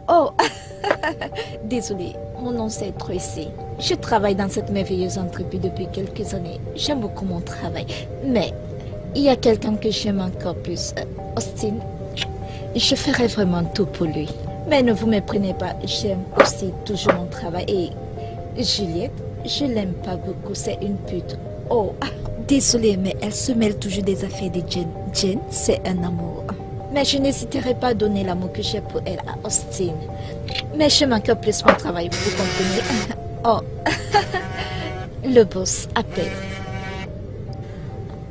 Oh, désolée, mon nom c'est Tracy. Je travaille dans cette merveilleuse entreprise depuis quelques années. J'aime beaucoup mon travail. Mais il y a quelqu'un que j'aime encore plus. Austin, je ferai vraiment tout pour lui. Mais ne vous méprenez pas, j'aime aussi toujours mon travail. Et Juliette, je l'aime pas beaucoup, c'est une pute. Oh, désolée, mais elle se mêle toujours des affaires de Jen. Jen, c'est un amour. Mais je n'hésiterai pas à donner l'amour que j'ai pour elle à Austin. Mais j'aime encore plus mon travail, vous comprenez? Oh, le boss appelle.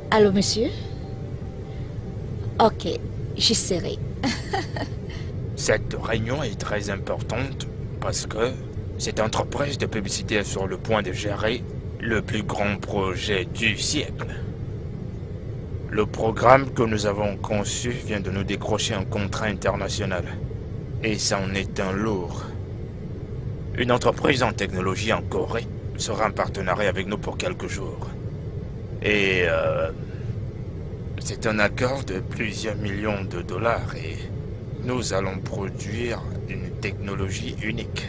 Allô, monsieur? Ok, j'y serai. Cette réunion est très importante parce que cette entreprise de publicité est sur le point de gérer le plus grand projet du siècle. Le programme que nous avons conçu vient de nous décrocher un contrat international. Et ça en est un lourd. Une entreprise en technologie en Corée sera en partenariat avec nous pour quelques jours. Et c'est un accord de plusieurs millions de dollars et nous allons produire une technologie unique.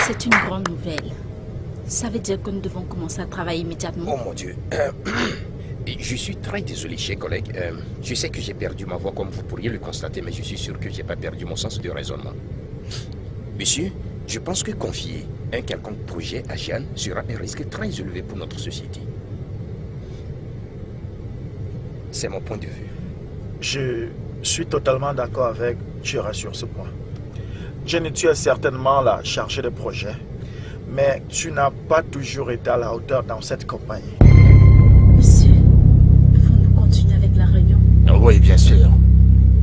C'est une grande nouvelle. Ça veut dire que nous devons commencer à travailler immédiatement. Oh mon Dieu. Je suis très désolé, chers collègues. Je sais que j'ai perdu ma voix comme vous pourriez le constater, mais je suis sûr que je n'ai pas perdu mon sens de raisonnement. Monsieur, je pense que confier un quelconque projet à Jeanne sera un risque très élevé pour notre société. C'est mon point de vue. Je suis totalement d'accord avec Jura sur ce point. Jenny, tu es certainement la chargée de projet, mais tu n'as pas toujours été à la hauteur dans cette compagnie. Monsieur, pouvons-nous continuer avec la réunion? Oui, bien sûr.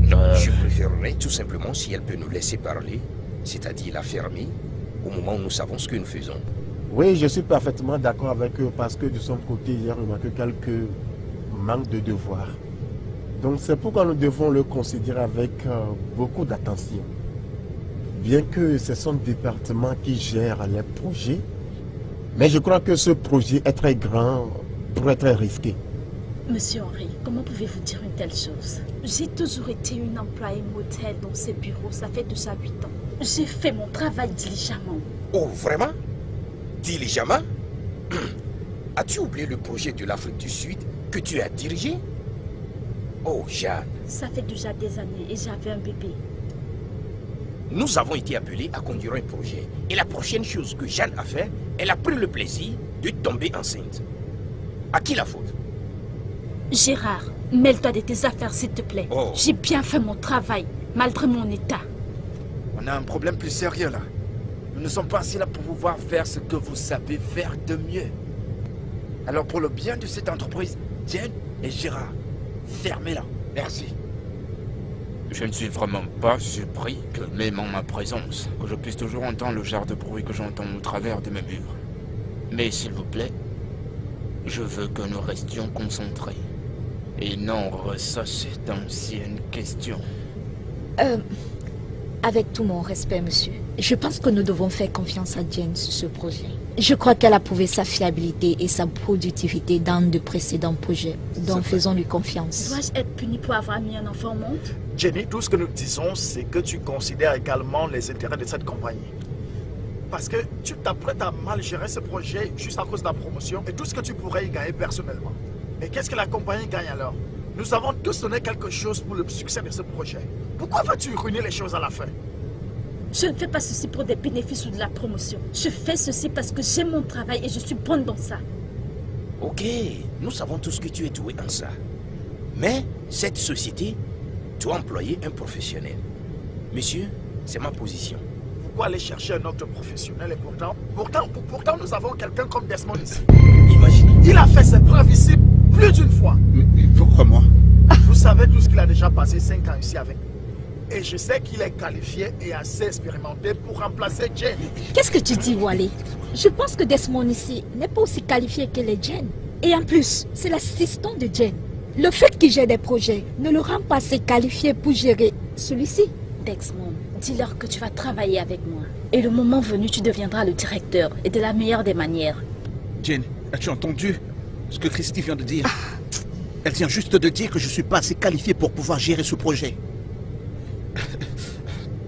Je préférerais tout simplement si elle peut nous laisser parler, c'est-à-dire la fermer, au moment où nous savons ce que nous faisons. Oui, je suis parfaitement d'accord avec eux parce que de son côté, il y a remarqué quelques manques de devoirs. Donc c'est pourquoi nous devons le considérer avec beaucoup d'attention. Bien que c'est son département qui gère les projets, mais je crois que ce projet est très grand pour être risqué. Monsieur Henry, comment pouvez-vous dire une telle chose? J'ai toujours été une employée modèle dans ces bureaux, ça fait déjà 8 ans. J'ai fait mon travail diligemment. Oh, vraiment? Diligemment? As-tu oublié le projet de l'Afrique du Sud que tu as dirigé? Oh, Jeanne. Ça fait déjà des années et j'avais un bébé. Nous avons été appelés à conduire un projet. Et la prochaine chose que Jeanne a fait, elle a pris le plaisir de tomber enceinte. À qui la faute? Gérard, mêle-toi de tes affaires s'il te plaît. Oh. J'ai bien fait mon travail, malgré mon état. On a un problème plus sérieux là. Nous ne sommes pas assis là pour pouvoir faire ce que vous savez faire de mieux. Alors pour le bien de cette entreprise, Jen et Gérard, fermez-la. Merci. Je ne suis vraiment pas surpris que même en ma présence, que je puisse toujours entendre le genre de bruit que j'entends au travers de mes murs. Mais s'il vous plaît, je veux que nous restions concentrés et non ressasser d'anciennes questions. Avec tout mon respect, monsieur, je pense que nous devons faire confiance à Jen sur ce projet. Je crois qu'elle a prouvé sa fiabilité et sa productivité dans de précédents projets. Donc faisons-lui confiance. Dois-je être puni pour avoir mis un enfant au monde? Jenny, tout ce que nous disons, c'est que tu considères également les intérêts de cette compagnie. Parce que tu t'apprêtes à mal gérer ce projet juste à cause de la promotion et tout ce que tu pourrais y gagner personnellement. Et qu'est-ce que la compagnie gagne alors? Nous avons tous donné quelque chose pour le succès de ce projet. Pourquoi vas-tu ruiner les choses à la fin? Je ne fais pas ceci pour des bénéfices ou de la promotion. Je fais ceci parce que j'aime mon travail et je suis bonne dans ça. Ok, nous savons tous que tu es doué en ça. Mais cette société doit employer un professionnel. Monsieur, c'est ma position. Pourquoi aller chercher un autre professionnel et pourtant nous avons quelqu'un comme Desmond ici. Imaginez. Il a fait ses preuves ici plus d'une fois. Mais pourquoi moi? Vous savez tout ce qu'il a déjà passé 5 ans ici avec nous. Et je sais qu'il est qualifié et assez expérimenté pour remplacer Jen. Qu'est-ce que tu dis, Wally? Je pense que Desmond ici n'est pas aussi qualifié que les Jen. Et en plus, c'est l'assistant de Jen. Le fait qu'il gère des projets ne le rend pas assez qualifié pour gérer celui-ci. Desmond, dis-leur que tu vas travailler avec moi. Et le moment venu, tu deviendras le directeur et de la meilleure des manières. Jen, as-tu entendu ce que Christy vient de dire? Elle vient juste de dire que je suis pas assez qualifié pour pouvoir gérer ce projet.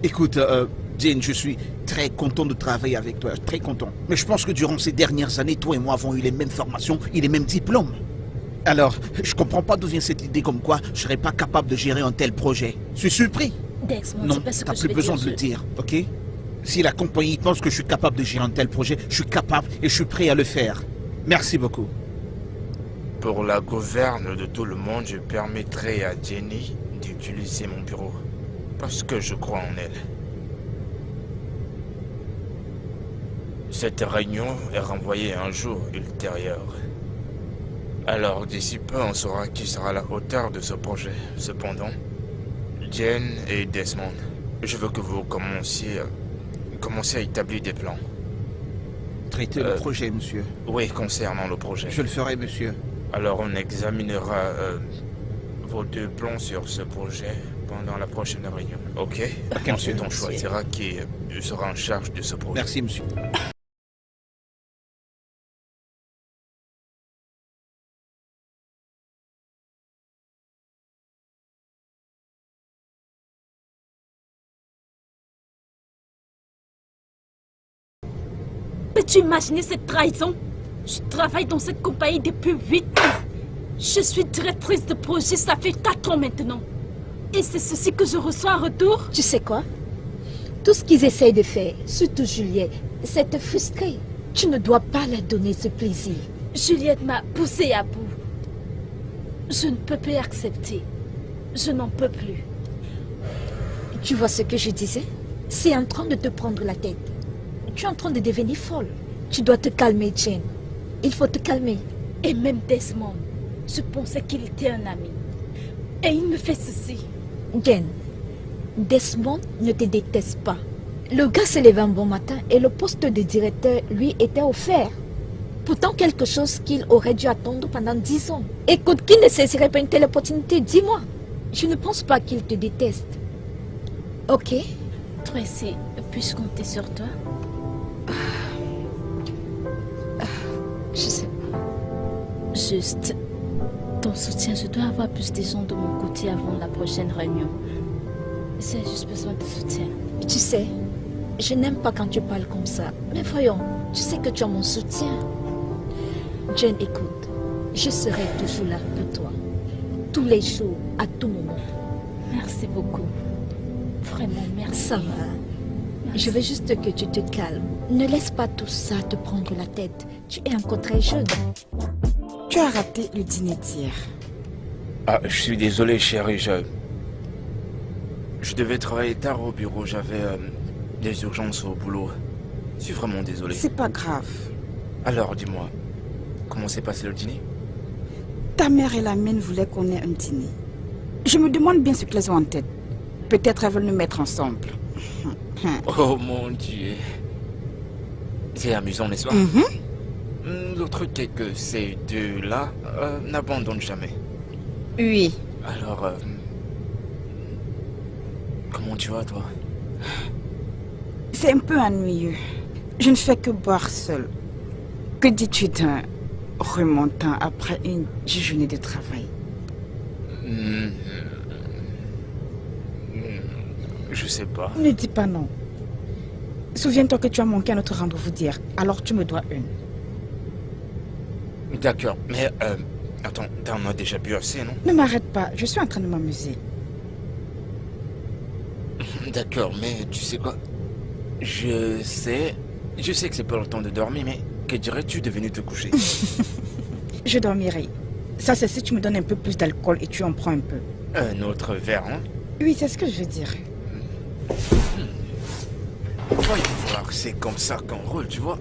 Écoute, Jane, je suis très content de travailler avec toi, très content. Mais je pense que durant ces dernières années, toi et moi avons eu les mêmes formations et les mêmes diplômes. Alors, je comprends pas d'où vient cette idée comme quoi je serais pas capable de gérer un tel projet. Je suis surpris. Desmond, Non, c'est pas ce t'as que je plus vais besoin dire, de le dire, ok? Si la compagnie pense que je suis capable de gérer un tel projet, je suis capable et je suis prêt à le faire. Merci beaucoup. Pour la gouverne de tout le monde, je permettrai à Jenny d'utiliser mon bureau. Parce que je crois en elle. Cette réunion est renvoyée à un jour ultérieur. Alors d'ici peu, on saura qui sera à la hauteur de ce projet. Cependant, Jen et Desmond, je veux que vous commenciez à établir des plans. Traiter le projet, monsieur. Oui, concernant le projet. Je le ferai, monsieur. Alors on examinera vos 2 plans sur ce projet pendant la prochaine réunion. Ok? Ensuite, on choisira qui sera en charge de ce projet. Merci, monsieur. Peux-tu imaginer cette trahison? Je travaille dans cette compagnie depuis 8 ans. Je suis directrice de projet, ça fait 4 ans maintenant. Et c'est ceci que je reçois en retour? Tu sais quoi? Tout ce qu'ils essayent de faire, surtout Juliette, c'est te frustrer. Tu ne dois pas leur donner ce plaisir. Juliette m'a poussée à bout. Je ne peux plus accepter. Je n'en peux plus. Tu vois ce que je disais? C'est en train de te prendre la tête. Tu es en train de devenir folle. Tu dois te calmer, Jane. Il faut te calmer. Et même Desmond, je pensais qu'il était un ami. Et il me fait ceci. Jane, Desmond ne te déteste pas. Le gars s'est levé un bon matin et le poste de directeur lui était offert. Pourtant quelque chose qu'il aurait dû attendre pendant 10 ans. Écoute, qui ne saisirait pas une telle opportunité? Dis-moi. Je ne pense pas qu'il te déteste. Ok? Tracy, puis-je compter sur toi? Je sais pas. Juste, ton soutien, je dois avoir plus de gens de mon côté avant la prochaine réunion. J'ai juste besoin de soutien. Tu sais, je n'aime pas quand tu parles comme ça. Mais voyons, tu sais que tu as mon soutien. Jane, écoute, je serai toujours là pour toi. Tous les jours, à tout moment. Merci beaucoup. Vraiment, merci. Ça va. Merci. Je veux juste que tu te calmes. Ne laisse pas tout ça te prendre la tête. Tu es encore très jeune. Tu as raté le dîner d'hier. Ah, je suis désolé, chérie, je devais travailler tard au bureau, j'avais des urgences au boulot. Je suis vraiment désolé. C'est pas grave. Alors, dis-moi, comment s'est passé le dîner? Ta mère et la mienne voulaient qu'on ait un dîner. Je me demande bien ce qu'elles ont en tête. Peut-être elles veulent nous mettre ensemble. Oh mon Dieu. C'est amusant, n'est-ce pas? Le truc est que ces deux-là n'abandonnent jamais. Oui. Alors, comment tu vas, toi? C'est un peu ennuyeux. Je ne fais que boire seul. Que dis-tu d'un remontant après une journée de travail? Je sais pas. Ne dis pas non. Souviens-toi que tu as manqué à notre rendez-vous d'hier. Alors tu me dois une. D'accord, mais attends, t'en as déjà bu assez, non? Ne m'arrête pas, je suis en train de m'amuser. D'accord, mais tu sais quoi? Je sais que c'est pas le temps de dormir, mais que dirais-tu de venir te coucher? Je dormirai. Ça c'est si tu me donnes un peu plus d'alcool et tu en prends un peu. Un autre verre, hein? Oui, c'est ce que je veux dire. Voyons voir, c'est comme ça qu'on roule, tu vois?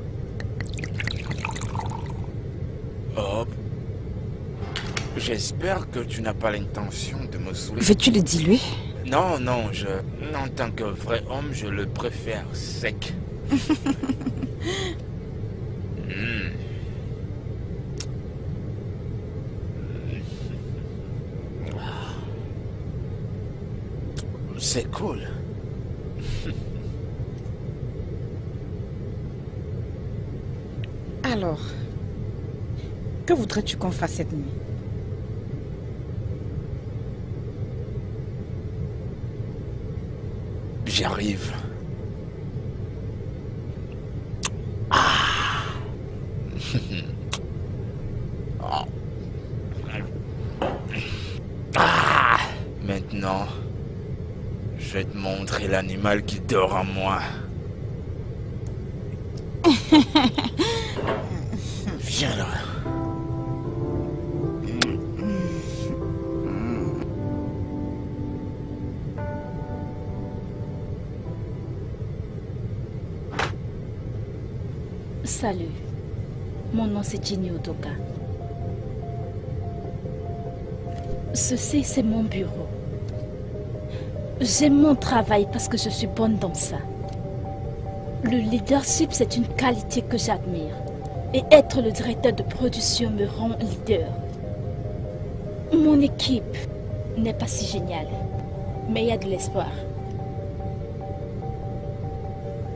Hop. J'espère que tu n'as pas l'intention de me saouler. Veux-tu le diluer? Non, en tant que vrai homme, je le préfère sec. C'est cool. Alors, que voudrais-tu qu'on fasse cette nuit? J'arrive. Maintenant, je vais te montrer l'animal qui dort en moi. Viens là. Salut. Mon nom c'est Ginny Otoka. Ceci, c'est mon bureau. J'aime mon travail parce que je suis bonne dans ça. Le leadership, c'est une qualité que j'admire. Et être le directeur de production me rend leader. Mon équipe n'est pas si géniale, mais il y a de l'espoir.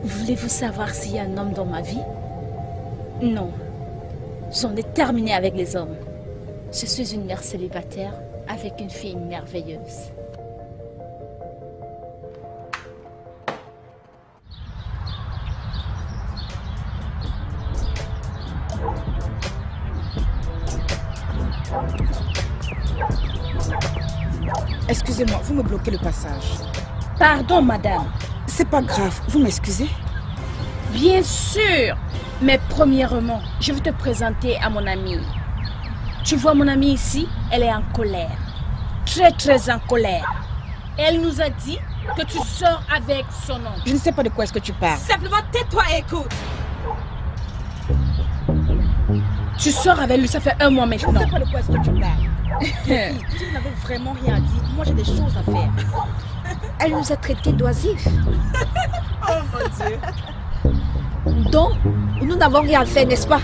Voulez-vous savoir s'il y a un homme dans ma vie? Non. J'en ai terminé avec les hommes. Je suis une mère célibataire avec une fille merveilleuse. Excusez-moi, vous me bloquez le passage. Pardon, madame. C'est pas grave, vous m'excusez? Bien sûr. Mais premièrement, je vais te présenter à mon amie. Tu vois mon amie ici, elle est en colère. Très en colère. Elle nous a dit que tu sors avec son oncle. Je ne sais pas de quoi est-ce que tu parles. Simplement tais-toi et écoute. Tu sors avec lui, ça fait 1 mois maintenant. Je ne sais pas de quoi est-ce que tu parles. Si vous n'avez vraiment rien dit, moi j'ai des choses à faire. Elle nous a traités d'oisifs. Oh mon Dieu. Donc, nous n'avons rien à faire, n'est-ce pas?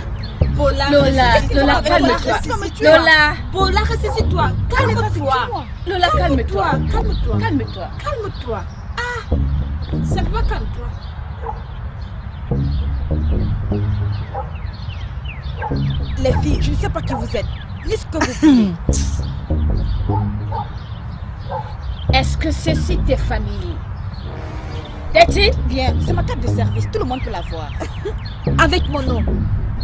Lola, calme-toi. Lola, Bola, ressaisis-toi. Calme-toi. Lola, calme-toi. Calme-toi. Calme-toi. Calme-toi. Ah, simplement calme-toi. Les filles, je ne sais pas qui vous êtes, ni ce que vous voulez. Est-ce que ceci t'est familier? T'es-tu? Bien, c'est ma carte de service, tout le monde peut la voir. Avec mon nom,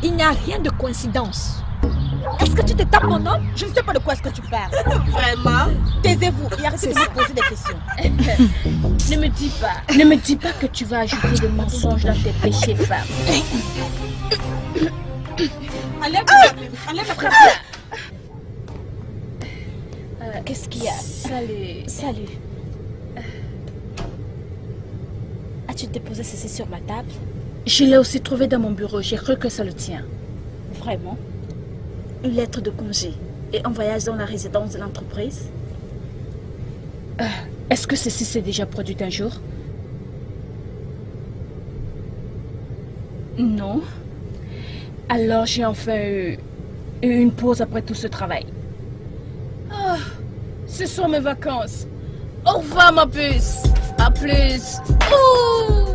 il n'y a rien de coïncidence. Est-ce que tu te tapes mon nom? Je ne sais pas de quoi est-ce que tu parles. Vraiment? Taisez-vous et arrêtez de me poser des questions. Ne me dis pas que tu vas ajouter des mensonges dans tes péchés, femme. Enlève la Qu'est-ce qu'il y a? Salut. As-tu déposé ceci sur ma table? Je l'ai aussi trouvé dans mon bureau. J'ai cru que ça le tient. Vraiment? Une lettre de congé et un voyage dans la résidence de l'entreprise? Est-ce que ceci s'est déjà produit un jour? Non. Alors j'ai enfin eu une pause après tout ce travail. Ah, ce sont mes vacances. Au revoir ma puce. À plus. Ouh.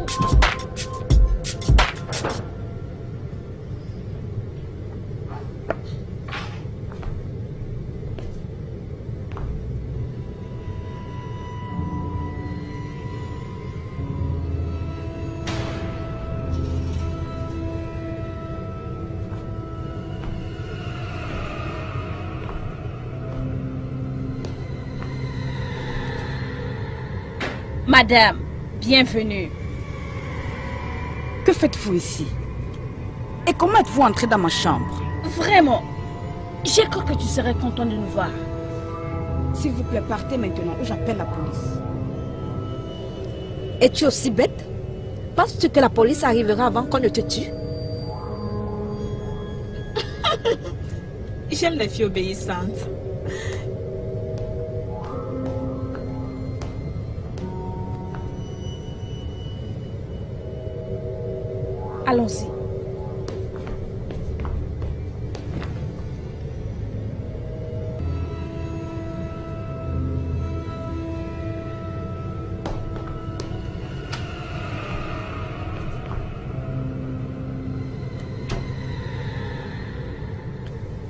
Madame, bienvenue. Que faites-vous ici? Et comment êtes-vous entrée dans ma chambre? Vraiment, j'ai cru que tu serais content de nous voir. S'il vous plaît, partez maintenant ou j'appelle la police. Es-tu aussi bête? Penses-tu que la police arrivera avant qu'on ne te tue? J'aime les filles obéissantes. Allons-y.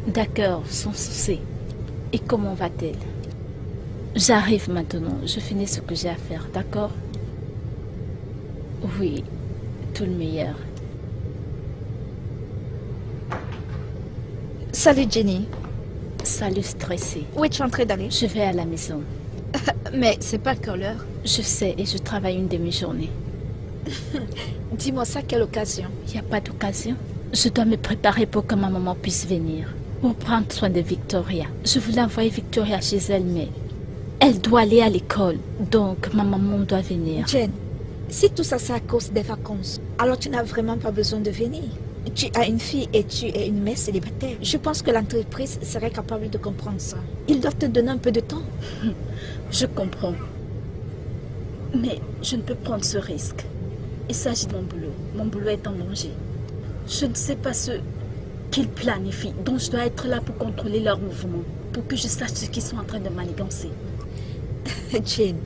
D'accord, sans souci. Et comment va-t-elle? J'arrive maintenant. Je finis ce que j'ai à faire, d'accord? Oui, tout le meilleur. Salut Jenny. Salut stressé. Où es-tu en train d'aller? Je vais à la maison. Mais c'est pas encore l'heure. Je sais et je travaille une demi-journée. Dis-moi ça, quelle occasion? Il n'y a pas d'occasion. Je dois me préparer pour que ma maman puisse venir. Pour prendre soin de Victoria. Je voulais envoyer Victoria chez elle, mais elle doit aller à l'école. Donc ma maman doit venir. Jen, si tout ça c'est à cause des vacances, alors tu n'as vraiment pas besoin de venir. Tu as une fille et tu es une mère célibataire. Je pense que l'entreprise serait capable de comprendre ça. Ils doivent te donner un peu de temps. Je comprends. Mais je ne peux prendre ce risque. Il s'agit de mon boulot. Mon boulot est en danger. Je ne sais pas ce qu'ils planifient, donc je dois être là pour contrôler leurs mouvements, pour que je sache ce qu'ils sont en train de manigancer. Jane,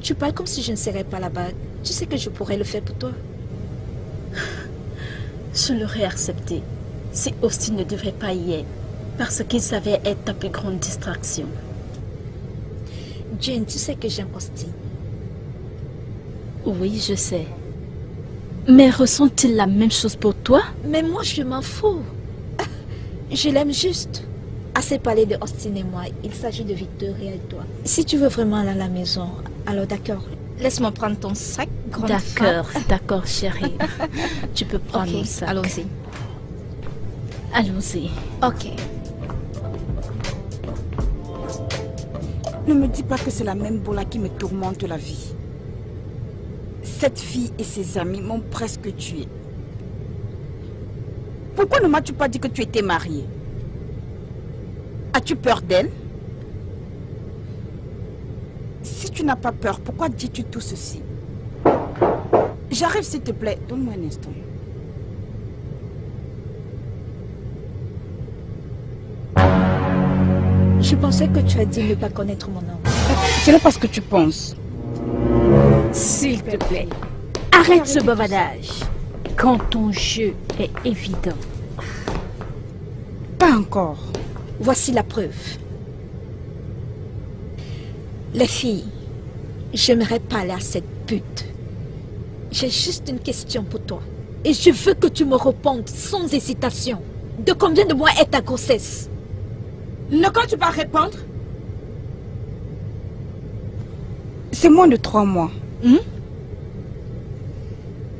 tu parles comme si je ne serais pas là-bas. Tu sais que je pourrais le faire pour toi. Je l'aurais accepté si Austin ne devrait pas y être, parce qu'il savait être ta plus grande distraction. Jane, tu sais que j'aime Austin. Oui, je sais. Mais ressent-il la même chose pour toi? Mais moi, je m'en fous. Je l'aime juste. Assez parlé de Austin et moi, il s'agit de Victoria et toi. Si tu veux vraiment aller à la maison, alors d'accord. Laisse-moi prendre ton sac, grande femme. D'accord, chérie. Tu peux prendre mon sac. Allons-y. Allons-y. Ok. Ne me dis pas que c'est la même Bola qui me tourmente la vie. Cette fille et ses amis m'ont presque tuée. Pourquoi ne m'as-tu pas dit que tu étais mariée? As-tu peur d'elle? Si tu n'as pas peur, pourquoi dis-tu tout ceci? J'arrive s'il te plaît, donne-moi un instant. Je pensais que tu as dit ne pas connaître mon nom. Ce n'est pas ce que tu penses. S'il te plaît, arrête ce bavardage. Quand ton jeu est évident. Pas encore. Voici la preuve. Les filles, j'aimerais parler à cette pute. J'ai juste une question pour toi. Et je veux que tu me répondes sans hésitation. De combien de mois est ta grossesse? Ne comptes-tu pas répondre? C'est moins de 3 mois.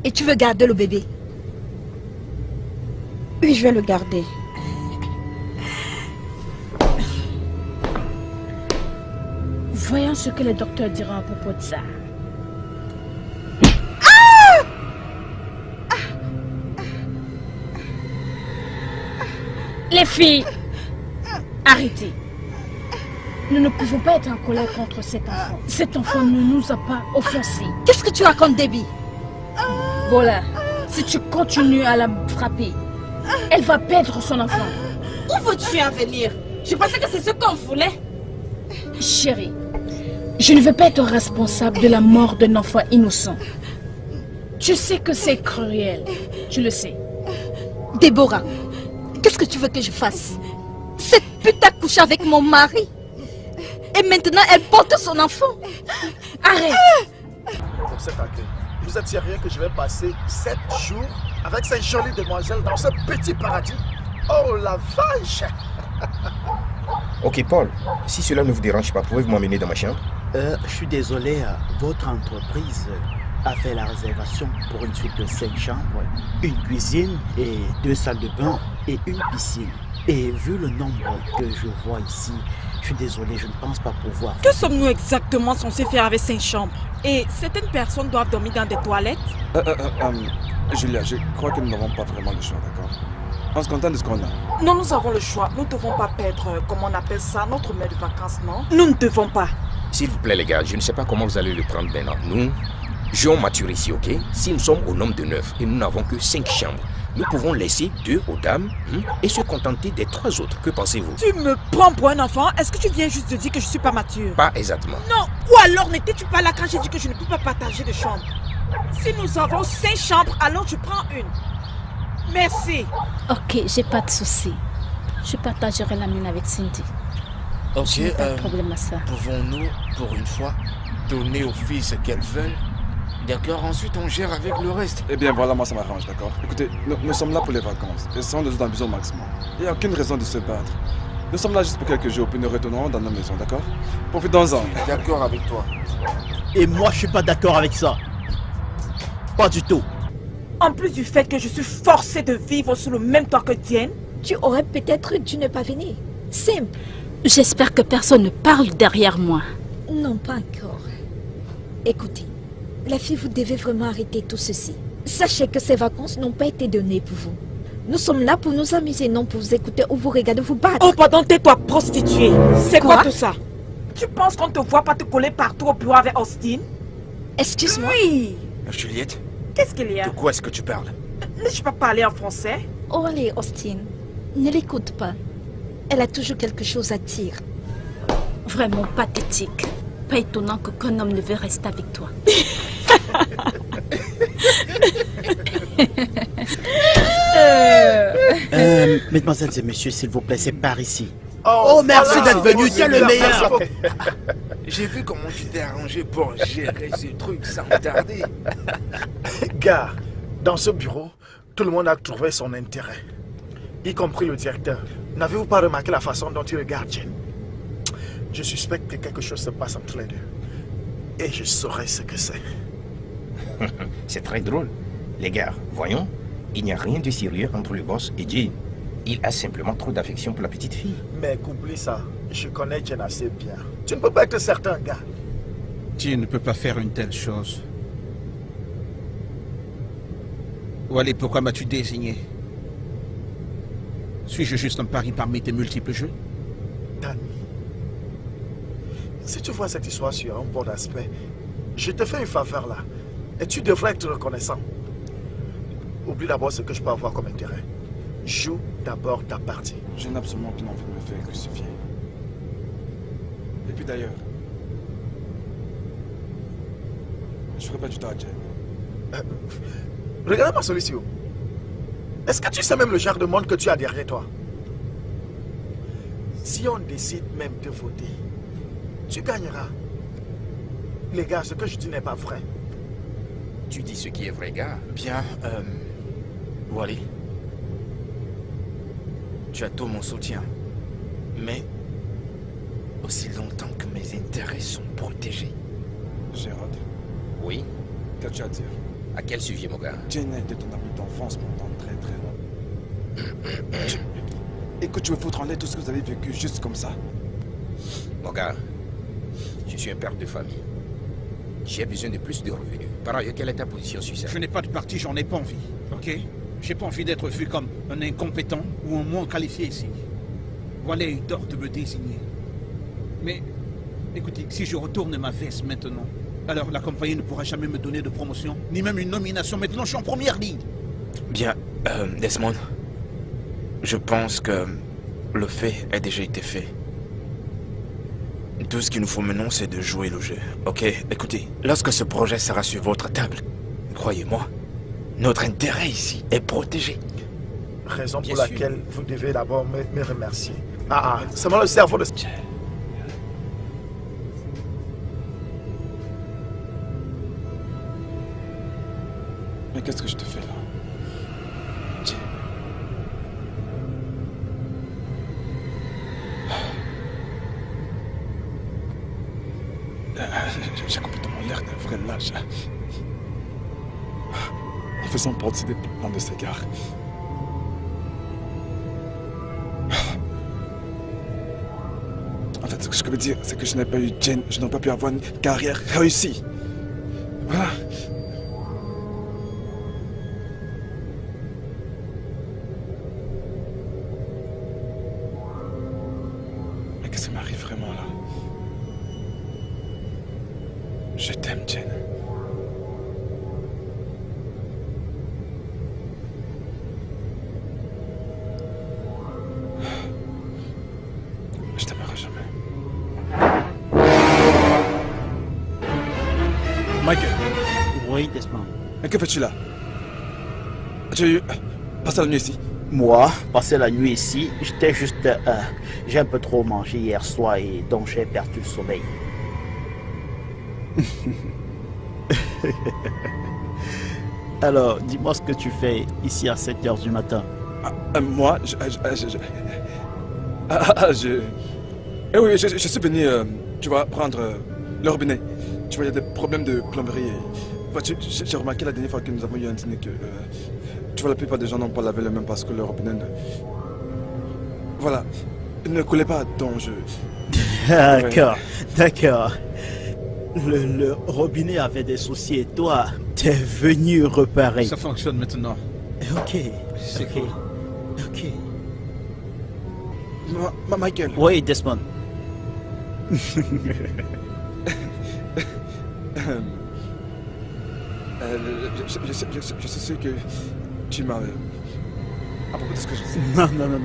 Et tu veux garder le bébé? Oui, je vais le garder. Voyons ce que le docteur dira à propos de ça. Les filles, arrêtez. Nous ne pouvons pas être en colère contre cet enfant. Cet enfant ne nous a pas offensés. Qu'est-ce que tu racontes, Debbie? Voilà, si tu continues à la frapper, elle va perdre son enfant. Où veux-tu en venir? Je pensais que c'est ce qu'on voulait. Chérie, je ne veux pas être responsable de la mort d'un enfant innocent. Tu sais que c'est cruel, tu le sais. Déborah, qu'est-ce que tu veux que je fasse? Cette pute a couché avec mon mari. Et maintenant, elle porte son enfant. Arrête. Pour cet accueil, vous êtes sérieux que je vais passer 7 jours avec cette jolie demoiselle dans ce petit paradis? Oh la vache! Ok, Paul, si cela ne vous dérange pas, pouvez-vous m'emmener dans ma chambre? Je suis désolé, votre entreprise a fait la réservation pour une suite de 5 chambres, une cuisine et 2 salles de bain et une piscine. Et vu le nombre que je vois ici, je suis désolé, je ne pense pas pouvoir... Que sommes-nous exactement censés faire avec 5 chambres? Et certaines personnes doivent dormir dans des toilettes? Julia, je crois que nous n'avons pas vraiment le choix, d'accord? On se contente de ce qu'on a. Non, nous avons le choix. Nous ne devons pas perdre, comme on appelle ça, notre mère de vacances, non? Nous ne devons pas. S'il vous plaît, les gars, je ne sais pas comment vous allez le prendre maintenant. Nous, jouons mature ici, ok? Si nous sommes au nombre de 9 et nous n'avons que 5 chambres, nous pouvons laisser 2 aux dames et se contenter des 3 autres. Que pensez-vous? Tu me prends pour un enfant? Est-ce que tu viens juste de dire que je ne suis pas mature? Pas exactement. Non, ou alors n'étais-tu pas là quand j'ai dit que je ne peux pas partager de chambre? Si nous avons 5 chambres, alors je prends une. Merci. Ok, j'ai pas de souci. Je partagerai la mienne avec Cindy. Ok, Pas de problème à ça. pouvons-nous, pour une fois, donner aux filles ce qu'elles veulent D'accord, ensuite on gère avec le reste. Eh bien voilà, moi ça m'arrange, d'accord? Écoutez, nous sommes là pour les vacances. Essayons de nous amuser au maximum. Il n'y a aucune raison de se battre. Nous sommes là juste pour quelques jours, puis nous retournerons dans nos maisons, d'accord? Profitons-en. Je suis d'accord avec toi. Et moi, je suis pas d'accord avec ça. Pas du tout. En plus du fait que je suis forcée de vivre sous le même toit que Diane, Tu aurais peut-être dû ne pas venir. Simple. J'espère que personne ne parle derrière moi. Non, pas encore. Écoutez, la fille, vous devez vraiment arrêter tout ceci. Sachez que ces vacances n'ont pas été données pour vous. Nous sommes là pour nous amuser, non pour vous écouter ou vous regarder vous battre. oh pardon, tais-toi prostituée. C'est quoi Quoi tout ça? Tu penses qu'on te voit pas te coller partout au bureau avec Austin? Excuse-moi. Oui. Juliette, Qu'est-ce qu'il y a? de quoi est-ce que tu parles? N'ai-je pas parlé en français? Oh allez, Austin, ne l'écoute pas. Elle a toujours quelque chose à dire. Vraiment pathétique. Pas étonnant qu'aucun homme ne veut rester avec toi. Mesdemoiselles et messieurs, s'il vous plaît, c'est par ici. Oh, merci voilà. d'être venu, tu es le meilleur. J'ai vu comment tu t'es arrangé pour gérer ce truc sans tarder. Gars, dans ce bureau, tout le monde a trouvé son intérêt, y compris le directeur. N'avez-vous pas remarqué la façon dont il regarde Jen? Je suspecte que quelque chose se passe entre les deux. Et je saurai ce que c'est. C'est très drôle. Les gars, voyons, il n'y a rien de sérieux entre le boss et Jane. Il a simplement trop d'affection pour la petite fille. Mais oublie ça, je connais Jen assez bien. Tu ne peux pas être certain, gars. Tu ne peux pas faire une telle chose. Wally, pourquoi m'as-tu désigné? Suis-je juste un pari parmi tes multiples jeux? Danny, si tu vois cette histoire sur un bon aspect, je te fais une faveur là. Et tu devrais être reconnaissant. Oublie d'abord ce que je peux avoir comme intérêt. Joue d'abord ta partie. Je n'ai absolument aucune envie de me faire crucifier. Et puis d'ailleurs, je ferai pas du temps à Jen. Regarde-moi celui-ci. Est-ce que tu sais même le genre de monde que tu as derrière toi? Si on décide même de voter, tu gagneras. Les gars, ce que je dis n'est pas vrai. Tu dis ce qui est vrai, gars. Bien, Wally. Tu as tout mon soutien. Mais, aussi longtemps que mes intérêts sont protégés. Gérald, Oui? qu'as-tu à dire? À quel sujet, mon gars? Jane était ton ami d'enfance pendant très long. Et que tu veux foutre en l'air tout ce que vous avez vécu juste comme ça? Mon gars, je suis un père de famille. J'ai besoin de plus de revenus. Par ailleurs, quelle est ta position sur ça? Je n'ai pas de parti, j'en ai pas envie. Ok? J'ai pas envie d'être vu comme un incompétent ou un moins qualifié ici. Voilà, il tort de me désigner. Mais, écoutez, si je retourne ma veste maintenant, alors la compagnie ne pourra jamais me donner de promotion, ni même une nomination. Maintenant, je suis en première ligne. Bien, Desmond. Je pense que le fait a déjà été fait. Tout ce qu'il nous faut maintenant, c'est de jouer le jeu. Ok, écoutez, lorsque ce projet sera sur votre table, croyez-moi, notre intérêt ici est protégé. Raison Bien pour sûr. laquelle vous devez d'abord me remercier. C'est moi le cerveau de... Mais qu'est-ce que je te fais là? Jane. J'ai complètement l'air d'un vrai lâche. En faisant partie des plans de ces gars. En fait, ce que je veux dire, c'est que je n'ai pas eu Jane, je n'ai pas pu avoir une carrière réussie. Voilà. Mais qu'est-ce qui m'arrive vraiment là? Je t'aime, Jane. Je t'aimerai jamais. Michael, Oui, Desmond. mais que fais-tu là? Tu as passé la nuit ici? Moi, passer la nuit ici, j'étais juste... j'ai un peu trop mangé hier soir et donc j'ai perdu le sommeil. Alors, dis-moi ce que tu fais ici à 7 h du matin. Moi, Eh oui, je suis venu, tu vois, prendre le robinet. Tu vois, il y a des problèmes de plomberie. J'ai remarqué la dernière fois que nous avons eu un dîner que... tu vois, la plupart des gens n'ont pas lavé les mains parce que le robinet ne... Voilà, il ne coulait pas, donc je... D'accord, d'accord. Le robinet avait des soucis et toi, t'es venu réparer. Ça fonctionne maintenant. Ok. C'est ok. cool. Ok. Michael. Oui, Desmond. Je sais ce que tu m'as... à propos de ce que je sais. Non, ne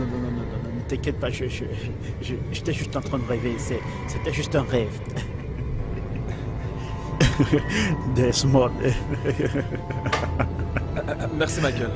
t'inquiète pas, j'étais juste en train de rêver, c'était juste un rêve. Desmond. Merci, Michael.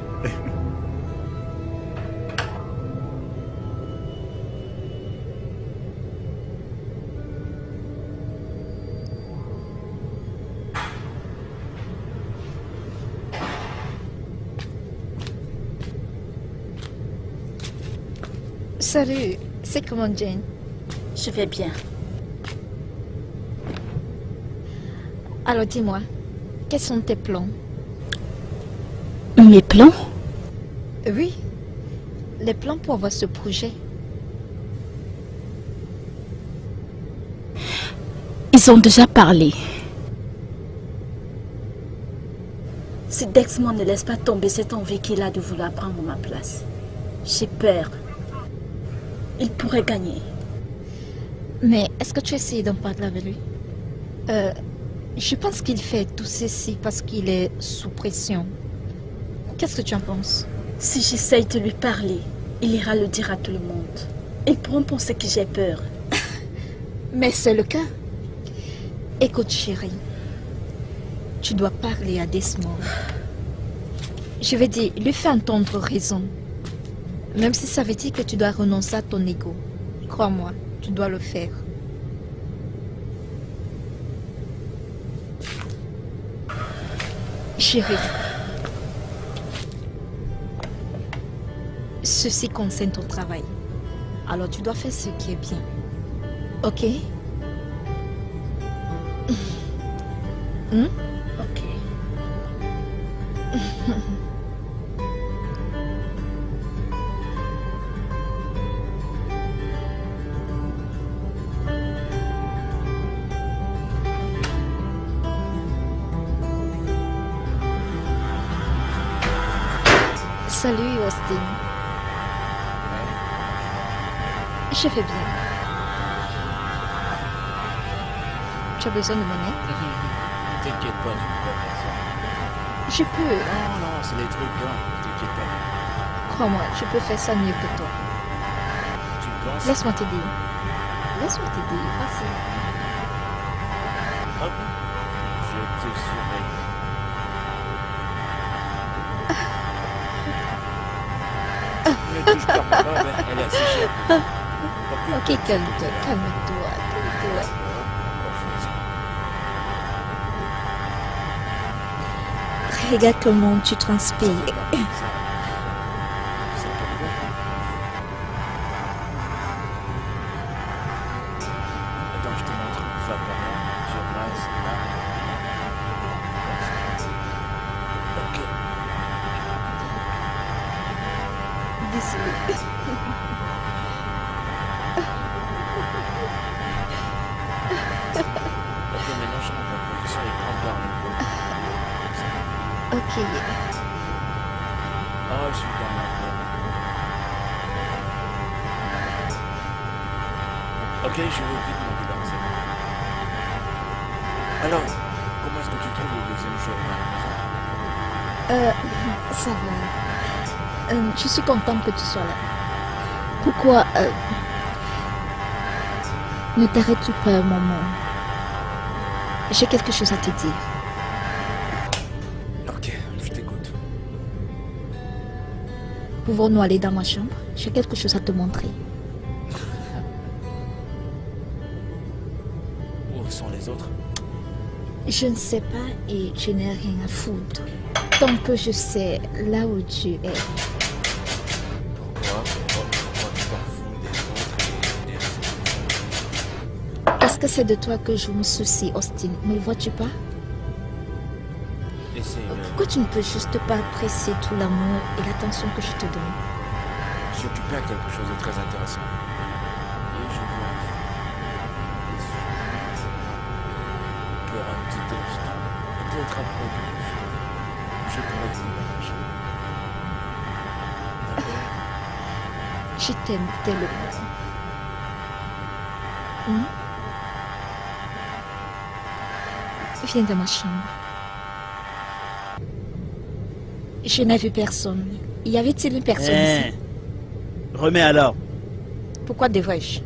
Salut, c'est comment Jane? Je vais bien. Alors dis-moi, quels sont tes plans? Mes plans? Oui, les plans pour avoir ce projet. Ils ont déjà parlé. Si Desmond ne laisse pas tomber cette envie qu'il a de vouloir prendre ma place, j'ai peur. Il pourrait gagner. Mais est-ce que tu as essayé d'en parler avec lui? Je pense qu'il fait tout ceci parce qu'il est sous pression. Qu'est-ce que tu en penses? Si j'essaye de lui parler, il ira le dire à tout le monde. Ils pourront penser que j'ai peur. Mais c'est le cas. Écoute, chérie. Tu dois parler à Desmond. Je vais dire, lui fais entendre raison. Même si ça veut dire que tu dois renoncer à ton ego. Crois-moi, tu dois le faire. Chérie. Ceci concerne ton travail. Alors tu dois faire ce qui est bien. Ok? Ok. Salut Austin. Je vais bien. Tu as besoin de mon aide? T'inquiète pas, tu peux pas faire ça. Je peux. Non, c'est les trucs, hein. T'inquiète pas. Crois-moi, je peux faire ça mieux que toi. Tu penses? Laisse-moi t'aider. Laisse-moi t'aider, vas-y. Je te surveille. Ne touche pas, elle est assez chère. Ok, calme-toi, calme-toi, calme-toi. Regarde comment tu transpires. Attends, je te montre. Va par là. Tu restes là. Ok. Désolé. Ok, maintenant je prends la position et prends par le dos. Ok. Oh, je suis dans la peine. Ok, je veux vite monter dans cette. Alors, comment est-ce que tu trouves le deuxième jour dans la maison? Ça va. Je suis contente que tu sois là. Pourquoi ne t'arrête pas un moment? J'ai quelque chose à te dire. Ok, je t'écoute. Pouvons-nous aller dans ma chambre? J'ai quelque chose à te montrer. Où sont les autres? Je ne sais pas et je n'ai rien à foutre. Tant que je sais là où tu es. Pourquoi tu t'en fous des autres et des autres? Parce que c'est de toi que je me soucie, Austin. Ne le vois-tu pas? Pourquoi tu ne peux juste pas apprécier tout l'amour et l'attention que je te donne? Je suis occupé à quelque chose de très intéressant. Et je vois pour un petit instant, peut-être après je pourrais dire Je t'aime tellement. Viens dans ma chambre. Je n'ai vu personne. Y avait-il une personne ici? Remets alors. Pourquoi devrais-je?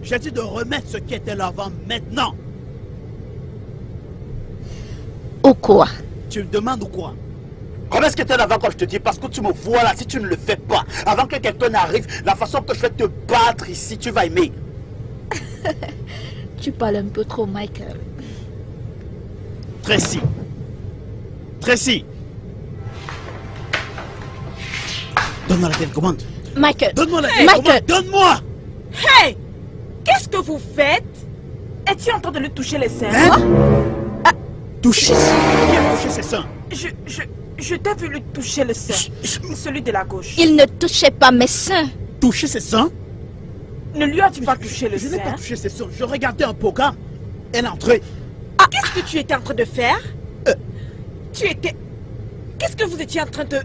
J'ai dit de remettre ce qui était là avant maintenant. Ou quoi? Tu me demandes ou quoi? Remets ce qui était là avant quand je te dis, parce que tu me vois là, si tu ne le fais pas, avant que quelqu'un n'arrive, la façon que je vais te battre ici, tu vas aimer. Tu parles un peu trop, Michael. Tracy. Tracy. Donne-moi la télécommande. Michael. Donne-moi la télécommande. Donne-moi. Hey! Qu'est-ce que vous faites? Es-tu en train de lui toucher les seins? Toucher? Qui a touché ses seins? Je t'ai vu lui toucher le sein. Celui de la gauche. Il ne touchait pas mes seins. Toucher ses seins? Ne lui as-tu pas touché le sein? Je n'ai pas touché ses seins. Je regardais un programme. Elle est entrée. Qu'est-ce que tu étais en train de faire? Tu étais... Qu'est-ce que vous étiez en train de...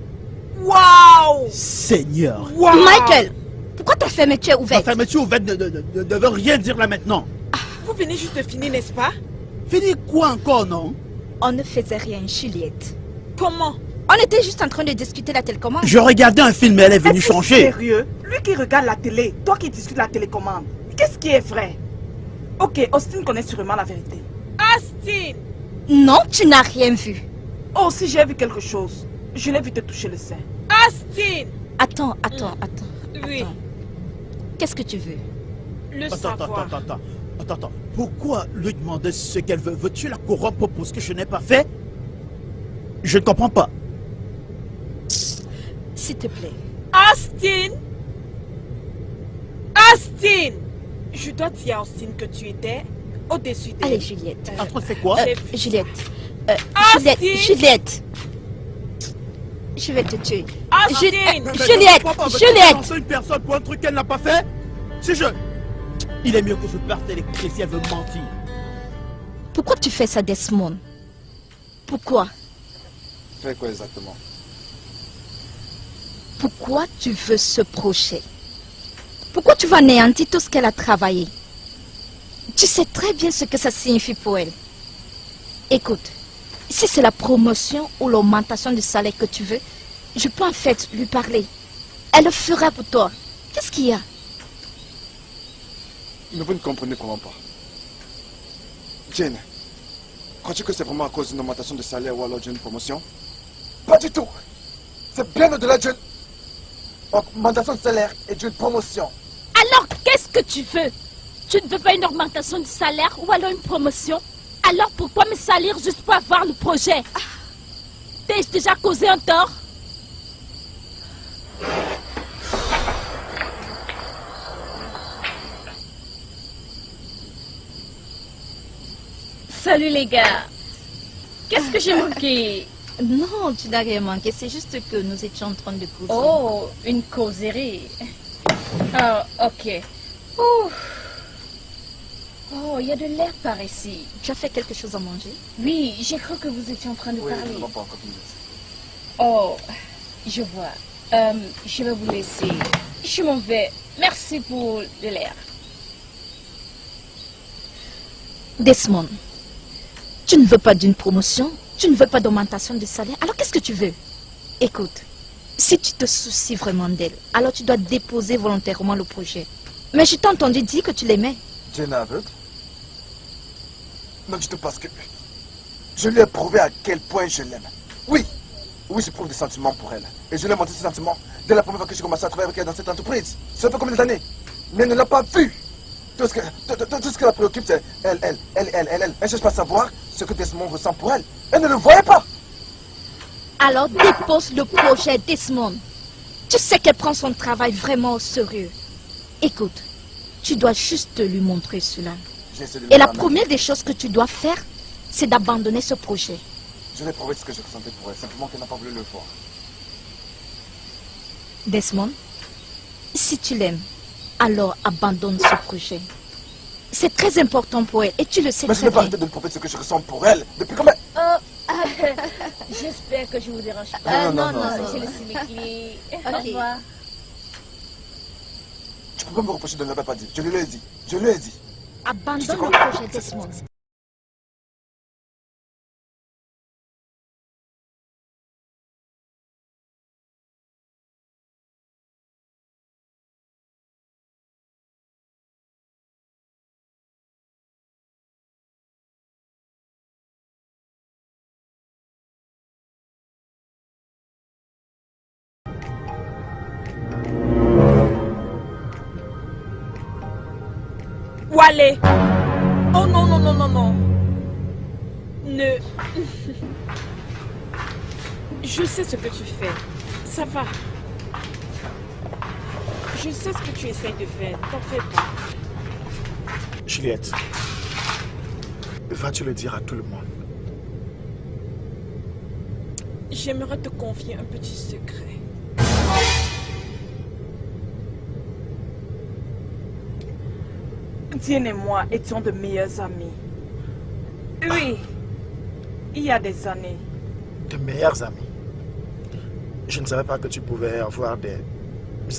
Waouh! Seigneur. Wow. Michael, pourquoi ta fermeture est ouverte? Ta fermeture ouverte ne veut rien dire là maintenant. Vous venez juste de finir, n'est-ce pas? Finir quoi encore, non? On ne faisait rien, Juliette. Comment? On était juste en train de discuter la télécommande. Je regardais un film et elle est venue changer. Sérieux? Lui qui regarde la télé, toi qui discutes la télécommande. Qu'est-ce qui est vrai? Ok, Austin connaît sûrement la vérité. Austin! Non, tu n'as rien vu. Oh, si j'ai vu quelque chose, je l'ai vu te toucher le sein. Austin! Attends. Oui. Qu'est-ce que tu veux? Le savoir. Attends. Pourquoi lui demander ce qu'elle veut? Veux-tu la corrompre pour ce que je n'ai pas fait? Je ne comprends pas. S'il te plaît. Austin! Austin! Je dois dire à Austin que tu étais au-dessus d'elle. Allez, Juliette. En train de faire quoi? Juliette. Austin! Juliette. Je vais te tuer. Austin! Juliette! Lancer une personne pour un truc qu'elle n'a pas fait? Si je... Il est mieux que je parte l'écouter si elle veut mentir. Pourquoi tu fais ça, Desmond? Pourquoi? Fais quoi exactement? Pourquoi tu veux ce projet? Pourquoi tu vas anéantir tout ce qu'elle a travaillé? Tu sais très bien ce que ça signifie pour elle. Écoute, si c'est la promotion ou l'augmentation du salaire que tu veux, je peux en fait lui parler. Elle le fera pour toi. Qu'est-ce qu'il y a? Mais vous ne comprenez vraiment pas. Jane, crois-tu que c'est vraiment à cause d'une augmentation de salaire ou alors d'une promotion? Pas du tout. C'est bien au-delà d'une augmentation de salaire et d'une promotion. Alors, qu'est-ce que tu veux? Tu ne veux pas une augmentation du salaire ou alors une promotion? Alors pourquoi me salir juste pour avoir le projet? T'ai-je déjà causé un tort? Salut les gars. Qu'est-ce que j'ai manqué? Non, tu n'as rien manqué. C'est juste que nous étions en train de causer. Oh, une causerie. Ah, ok. Oh, il y a de l'air par ici. Tu as fait quelque chose à manger? Oui, j'ai cru que vous étiez en train de parler. Oui, pas encore fini. Oh, je vois. Je vais vous laisser. Je m'en vais. Merci pour de l'air. Desmond, tu ne veux pas d'une promotion, tu ne veux pas d'augmentation de salaire, alors qu'est-ce que tu veux? Écoute, si tu te soucies vraiment d'elle, alors tu dois déposer volontairement le projet. Mais je t'ai entendu dire que tu l'aimais. Jane est aveugle? Non, du tout, parce que je lui ai prouvé à quel point je l'aime. Oui, j'éprouve des sentiments pour elle. Et je lui ai montré ces sentiments dès la première fois que j'ai commencé à travailler avec elle dans cette entreprise. Ça fait combien d'années? Mais elle ne l'a pas vu. Tout ce qui la préoccupe, c'est elle. Elle ne cherche pas à savoir ce que Desmond ressent pour elle. Elle ne le voyait pas. Alors dépose le projet Desmond. Tu sais qu'elle prend son travail vraiment au sérieux. Écoute, tu dois juste lui montrer cela. Et la première des choses que tu dois faire, c'est d'abandonner ce projet. Je lui ai prouvé ce que je ressentais pour elle, simplement qu'elle n'a pas voulu le voir. Desmond, si tu l'aimes, alors abandonne ce projet. C'est très important pour elle et tu le sais Mais très je n'ai pas bien. arrêté de me prouver ce que je ressens pour elle. Depuis combien... J'espère que je vous dérange pas. Non, J'ai laissé mes clés. Au Ok. revoir. Tu peux pas me reprocher de ne l'avoir pas dit. Je lui ai dit. Je lui ai dit. Abandonne le projet Desmond. Wale! Oh non, non, non, non, non. Ne... Je sais ce que tu fais. Ça va. Je sais ce que tu essayes de faire. T'en fais pas. Juliette, vas-tu le dire à tout le monde? J'aimerais te confier un petit secret. Diane et moi étions de meilleurs amis. Oui, il y a des années. De meilleurs amis? Je ne savais pas que tu pouvais avoir des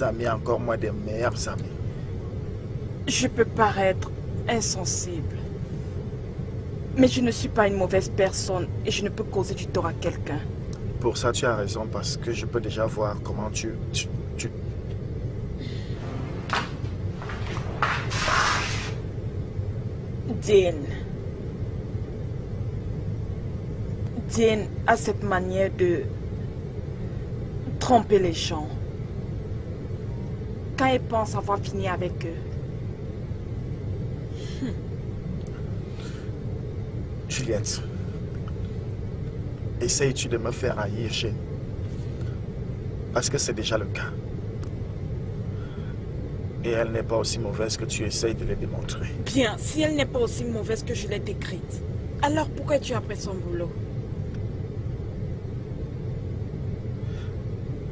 amis, encore moins des meilleurs amis. Je peux paraître insensible. Mais je ne suis pas une mauvaise personne et je ne peux causer du tort à quelqu'un. Pour ça, tu as raison, parce que je peux déjà voir comment tu... Diane a cette manière de tromper les gens. Quand elle pense avoir fini avec eux. Juliette, essayes-tu de me faire haïr, Jane? Parce que c'est déjà le cas. Et elle n'est pas aussi mauvaise que tu essayes de le démontrer. Bien, si elle n'est pas aussi mauvaise que je l'ai décrite, alors pourquoi tu as pris son boulot?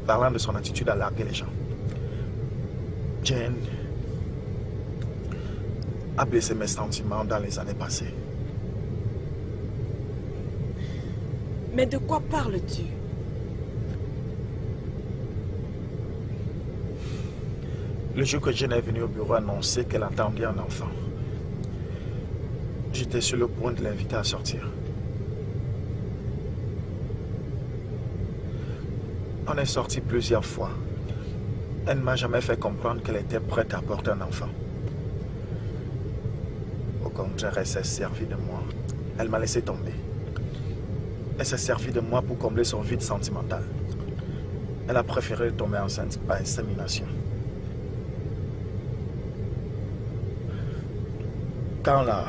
Parlant de son attitude à larguer les gens, Jane a blessé mes sentiments dans les années passées. Mais de quoi parles-tu? Le jour que Jane est venue au bureau annoncer qu'elle attendait un enfant, j'étais sur le point de l'inviter à sortir. On est sortis plusieurs fois. Elle ne m'a jamais fait comprendre qu'elle était prête à porter un enfant. Au contraire, elle s'est servie de moi. Elle m'a laissé tomber. Elle s'est servie de moi pour combler son vide sentimental. Elle a préféré tomber enceinte par insémination. Quand la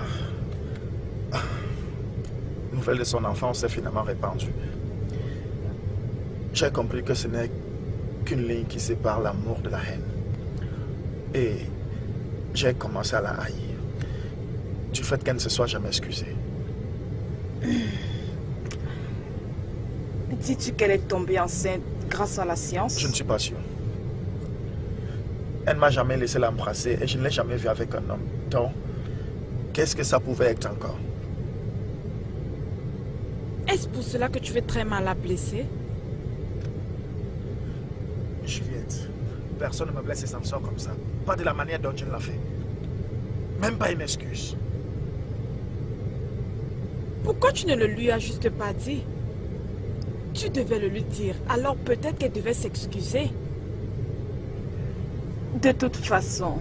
nouvelle de son enfant s'est finalement répandue, j'ai compris que ce n'est qu'une ligne qui sépare l'amour de la haine. Et j'ai commencé à la haïr, du fait qu'elle ne se soit jamais excusée. Dis-tu qu'elle est tombée enceinte grâce à la science? Je ne suis pas sûr. Elle ne m'a jamais laissé l'embrasser et je ne l'ai jamais vue avec un homme. Donc, qu'est-ce que ça pouvait être encore? Est-ce pour cela que tu veux très mal la blesser? Juliette, personne ne me blesse et s'en sort comme ça. Pas de la manière dont je l'ai fait. Même pas une excuse. Pourquoi tu ne le lui as juste pas dit? Tu devais le lui dire, alors peut-être qu'elle devait s'excuser. De toute façon,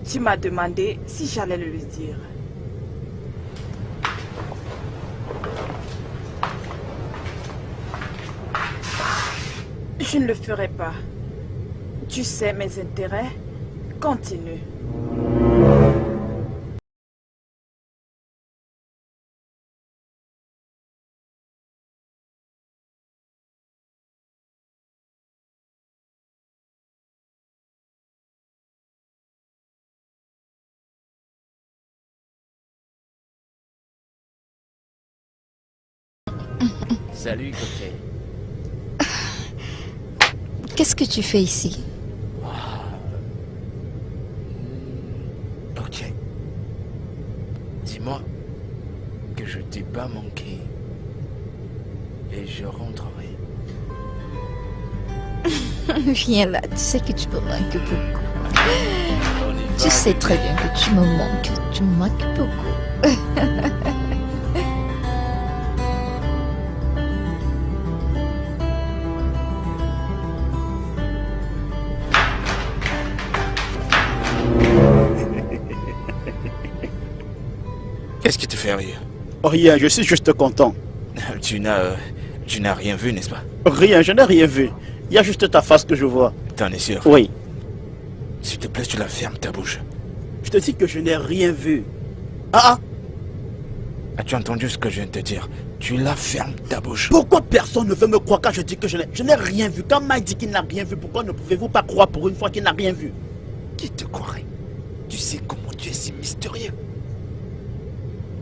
tu m'as demandé si j'allais le lui dire. Je ne le ferai pas. Tu sais mes intérêts. Continue. Salut, coquet. Qu'est-ce que tu fais ici? Ok. Dis-moi que je t'ai pas manqué. Et je rentrerai. Viens là, tu sais que tu me manques beaucoup. Tu sais très bien que tu me manques beaucoup. Qu'est-ce qui te fait rire? Rien, je suis juste content. Tu n'as rien vu, n'est-ce pas? Rien, je n'ai rien vu. Il y a juste ta face que je vois. T'en es sûr? Oui. S'il te plaît, tu la fermes ta bouche. Je te dis que je n'ai rien vu. Ah! As-tu entendu ce que je viens de te dire? Tu la fermes ta bouche. Pourquoi personne ne veut me croire quand je dis que je n'ai rien vu? Quand Mike dit qu'il n'a rien vu, pourquoi ne pouvez-vous pas croire pour une fois qu'il n'a rien vu? Qui te croirait? Tu sais comment tu es si mystérieux.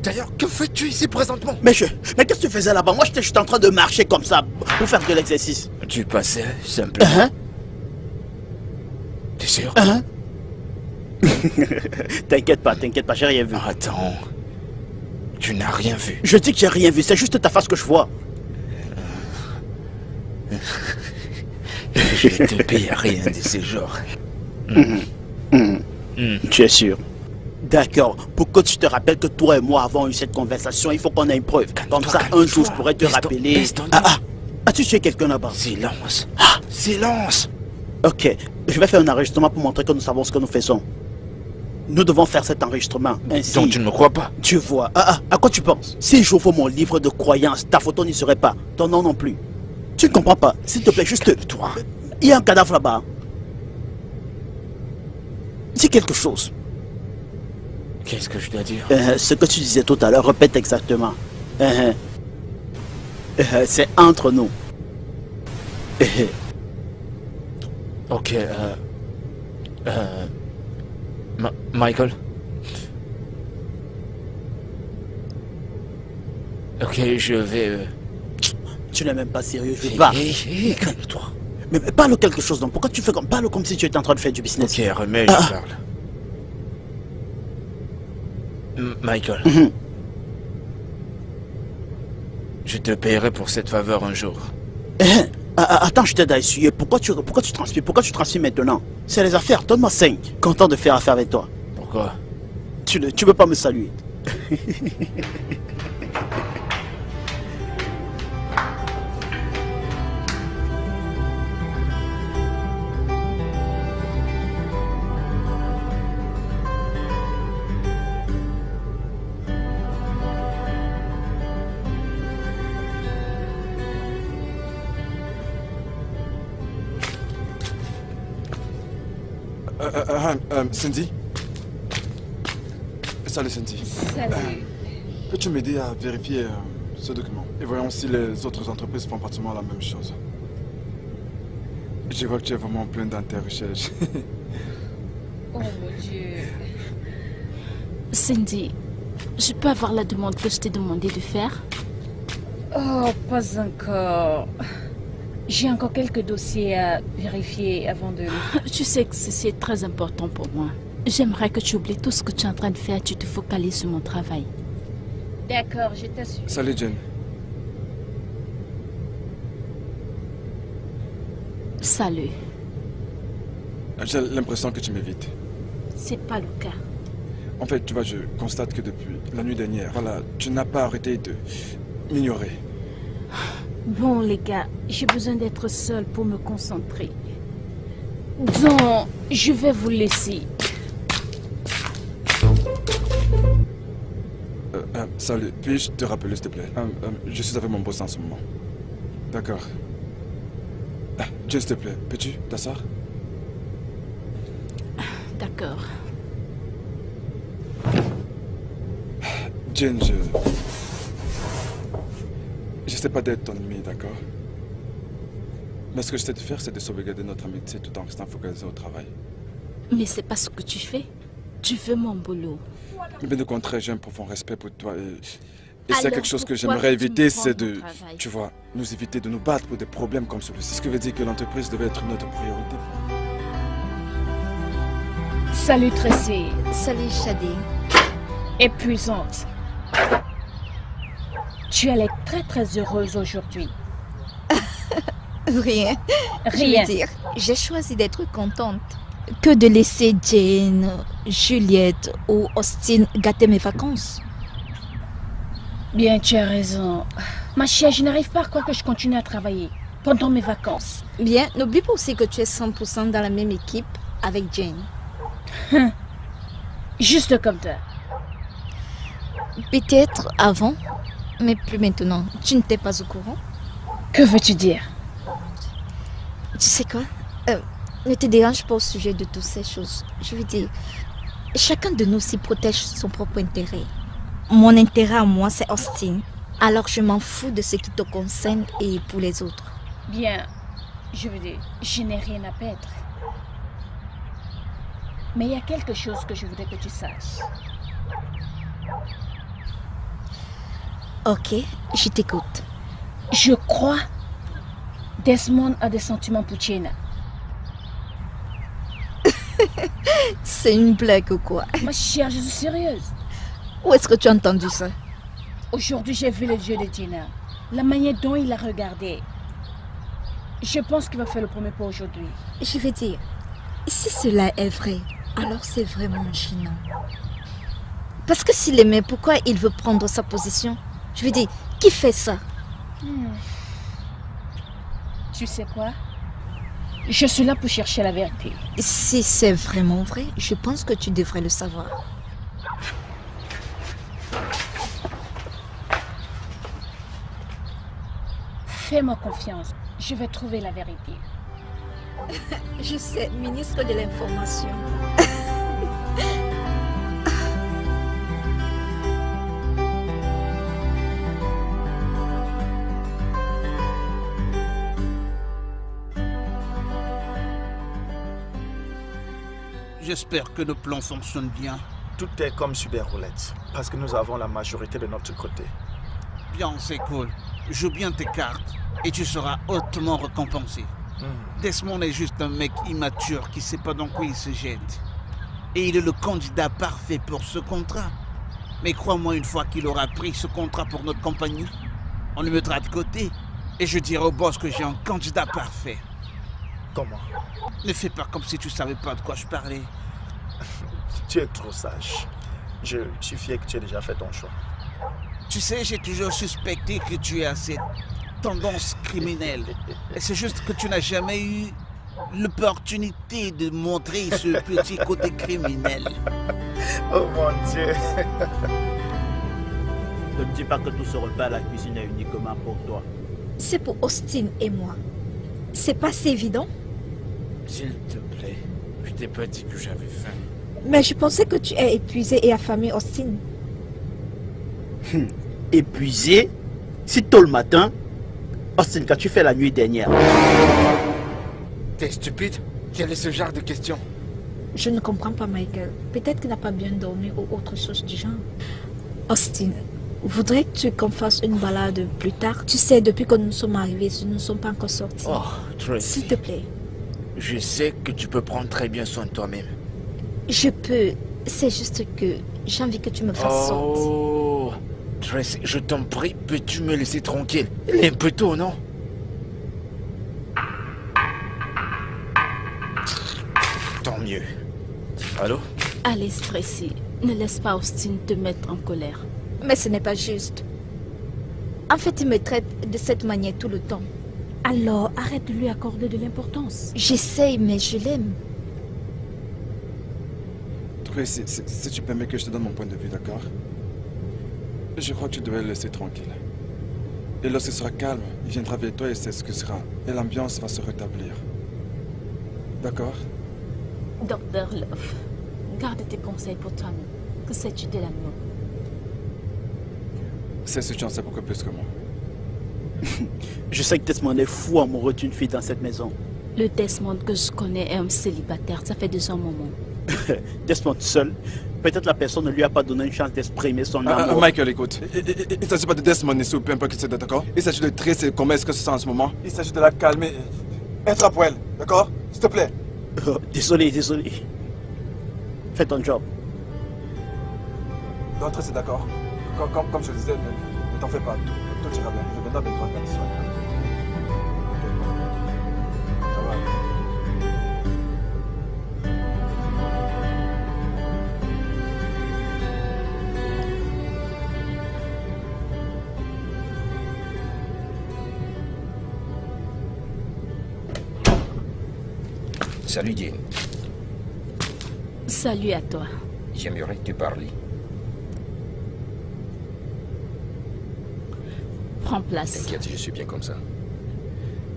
D'ailleurs, que fais-tu ici présentement? Mais qu'est-ce que tu faisais là-bas? Moi, j'étais juste en train de marcher comme ça pour faire de l'exercice. Tu passais simplement. T'es sûr? T'inquiète pas, j'ai rien vu. Attends. Tu n'as rien vu. Je dis que j'ai rien vu, c'est juste ta face que je vois. Je ne te paye rien de ces jours. Tu es sûr? D'accord. Pour que tu te rappelles que toi et moi avons eu cette conversation, il faut qu'on ait une preuve. Comme ça, un jour, je pourrais te rappeler... As-tu tué quelqu'un là-bas? Silence. Silence. Ok. Je vais faire un enregistrement pour montrer que nous savons ce que nous faisons. Nous devons faire cet enregistrement. Ainsi... Donc tu ne me crois pas? Tu vois. À quoi tu penses? Si j'ouvre mon livre de croyances, ta photo n'y serait pas. Ton nom non plus. Tu ne comprends pas? S'il te plaît, juste... Toi. Il y a un cadavre là-bas. Dis quelque chose. Qu'est-ce que je dois dire? Ce que tu disais tout à l'heure, répète exactement. C'est entre nous. Ok, Michael? Ok, je vais... Tu n'es même pas sérieux, je vais. Hé, calme-toi. Mais parle quelque chose donc, pourquoi tu fais comme... Parle comme si tu étais en train de faire du business. Ok, remets, je parle. Michael, je te paierai pour cette faveur un jour. Attends, je t'aide à essuyer. Pourquoi tu transpires? Pourquoi tu transpires maintenant? C'est les affaires, donne-moi 5. Content de faire affaire avec toi. Pourquoi? Tu ne peux pas me saluer. Cindy? Salut Cindy. Salut. Peux-tu m'aider à vérifier ce document? Et voyons si les autres entreprises font pratiquement la même chose. Je vois que tu es vraiment plein d'inter-recherches. Oh mon Dieu. Cindy, je peux avoir la demande que je t'ai demandé de faire? Oh, pas encore. J'ai encore quelques dossiers à vérifier avant de... Tu sais que ceci est très important pour moi. J'aimerais que tu oublies tout ce que tu es en train de faire et tu te focalises sur mon travail. D'accord, je t'assure. Salut Jen. Salut. J'ai l'impression que tu m'évites. C'est pas le cas. En fait, tu vois, je constate que depuis la nuit dernière, voilà, tu n'as pas arrêté de m'ignorer. Bon les gars, j'ai besoin d'être seule pour me concentrer. Donc, je vais vous laisser. Salut, puis-je te rappeler s'il te plaît? Je suis avec mon boss en ce moment. D'accord. Jen, s'il te plaît, peux-tu t'asseoir? D'accord. D'accord. Jane, je sais pas d'être ton ennemi, d'accord? Mais ce que j'essaie de faire, c'est de sauvegarder notre amitié tout en restant focalisé au travail. Mais c'est pas ce que tu fais. Tu veux mon boulot. Mais de contraire, j'ai un profond respect pour toi et Alors, c'est quelque chose que pourquoi j'aimerais tu me éviter, prends c'est mon de, travail? tu vois, nous éviter de nous battre pour des problèmes comme celui-ci. Ce qui veut dire que l'entreprise devait être notre priorité. Salut Tracy. Salut Shadi. Épuisante. Tu as l'air très heureuse aujourd'hui. Rien. Je Rien. veux dire, j'ai choisi d'être contente que de laisser Jane, Juliette ou Austin gâter mes vacances. Bien, tu as raison. Ma chère, je n'arrive pas à croire que je continue à travailler pendant mes vacances. Bien, n'oublie pas aussi que tu es 100% dans la même équipe avec Jane. Juste comme toi. Peut-être avant, mais plus maintenant. Tu n'étais pas au courant? Que veux-tu dire? Tu sais quoi? Ne te dérange pas au sujet de toutes ces choses. Je veux dire, chacun de nous s'y protège son propre intérêt. Mon intérêt à moi, c'est Austin. Alors je m'en fous de ce qui te concerne et pour les autres. Bien, je veux dire, je n'ai rien à perdre. Mais il y a quelque chose que je voudrais que tu saches. Ok, je t'écoute. Je crois Desmond a des sentiments pour Jenna. C'est une blague ou quoi? Ma chère, je suis sérieuse. Où est-ce que tu as entendu ça? Aujourd'hui, j'ai vu les yeux de Jenna. La manière dont il a regardé. Je pense qu'il va faire le premier pas aujourd'hui. Je veux dire, si cela est vrai, alors c'est vraiment gênant. Parce que s'il aimait, pourquoi il veut prendre sa position? Je veux dire, qui fait ça? Tu sais quoi? Je suis là pour chercher la vérité. Si c'est vraiment vrai, je pense que tu devrais le savoir. Fais-moi confiance. Je vais trouver la vérité. Je sais, ministre de l'Information. J'espère que le plan fonctionne bien. Tout est comme Super Roulette, parce que nous avons la majorité de notre côté. Bien, c'est cool. Joue bien tes cartes et tu seras hautement récompensé. Desmond est juste un mec immature qui sait pas dans quoi il se jette. Et il est le candidat parfait pour ce contrat. Mais crois-moi, une fois qu'il aura pris ce contrat pour notre compagnie, on le mettra de côté et je dirai au boss que j'ai un candidat parfait. Comment? Ne fais pas comme si tu savais pas de quoi je parlais. Tu es trop sage. Je suis fier que tu aies déjà fait ton choix. Tu sais, j'ai toujours suspecté que tu as cette tendance criminelle. Et c'est juste que tu n'as jamais eu l'opportunité de montrer ce petit côté criminel. Oh mon Dieu. Ne me dis pas que tout ce repas à la cuisine est uniquement pour toi. C'est pour Austin et moi. C'est pas si évident? S'il te plaît, je t'ai pas dit que j'avais faim. Mais je pensais que tu es épuisé et affamé, Austin. Épuisé? Si tôt le matin? Austin, qu'as-tu fait la nuit dernière? T'es stupide? Quel est ce genre de question? Je ne comprends pas, Michael. Peut-être qu'il n'a pas bien dormi ou autre chose du genre. Austin, voudrais-tu qu'on fasse une balade plus tard? Tu sais, depuis que nous sommes arrivés, nous ne sommes pas encore sortis. Oh, Tracy. S'il te plaît. Je sais que tu peux prendre très bien soin de toi-même. Je peux. C'est juste que j'ai envie que tu me fasses sortir. Oh, Tracy, je t'en prie, peux-tu me laisser tranquille? Il est un peu tôt, non? Tant mieux. Allô? Allez, Tracy, ne laisse pas Austin te mettre en colère. Mais ce n'est pas juste. En fait, il me traite de cette manière tout le temps. Alors, arrête de lui accorder de l'importance. J'essaye, mais je l'aime. Tracy, si tu permets que je te donne mon point de vue, d'accord? Je crois que tu devrais le laisser tranquille. Et lorsqu'il sera calme, il viendra vers toi et s'excusera. Et l'ambiance va se rétablir. D'accord? Dr. Love, Garde tes conseils pour toi-même. Que sais-tu de l'amour? C'est ce que tu en sais beaucoup plus que moi. Je sais que Desmond est fou amoureux d'une fille dans cette maison. Le Desmond que je connais est un célibataire. Ça fait déjà un moment. Desmond seul. Peut-être la personne ne lui a pas donné une chance d'exprimer son amour. Michael, écoute. Il ne s'agit pas de Desmond ici ou peu importe qui c'est, d'accord? Il s'agit de Tracy. Comment est-ce que c'est ça en ce moment? Il s'agit de la calmer. Être pour elle, d'accord? S'il te plaît. Désolé. Fais ton job. Donc, Tracy, d'accord? Comme je le disais, ne t'en fais pas. Tout ira bien. Je viendrai avec toi quand tu seras bien. Ça va. Salut, Jane. Salut à toi. J'aimerais te parler. Prends place. T'inquiète, je suis bien comme ça.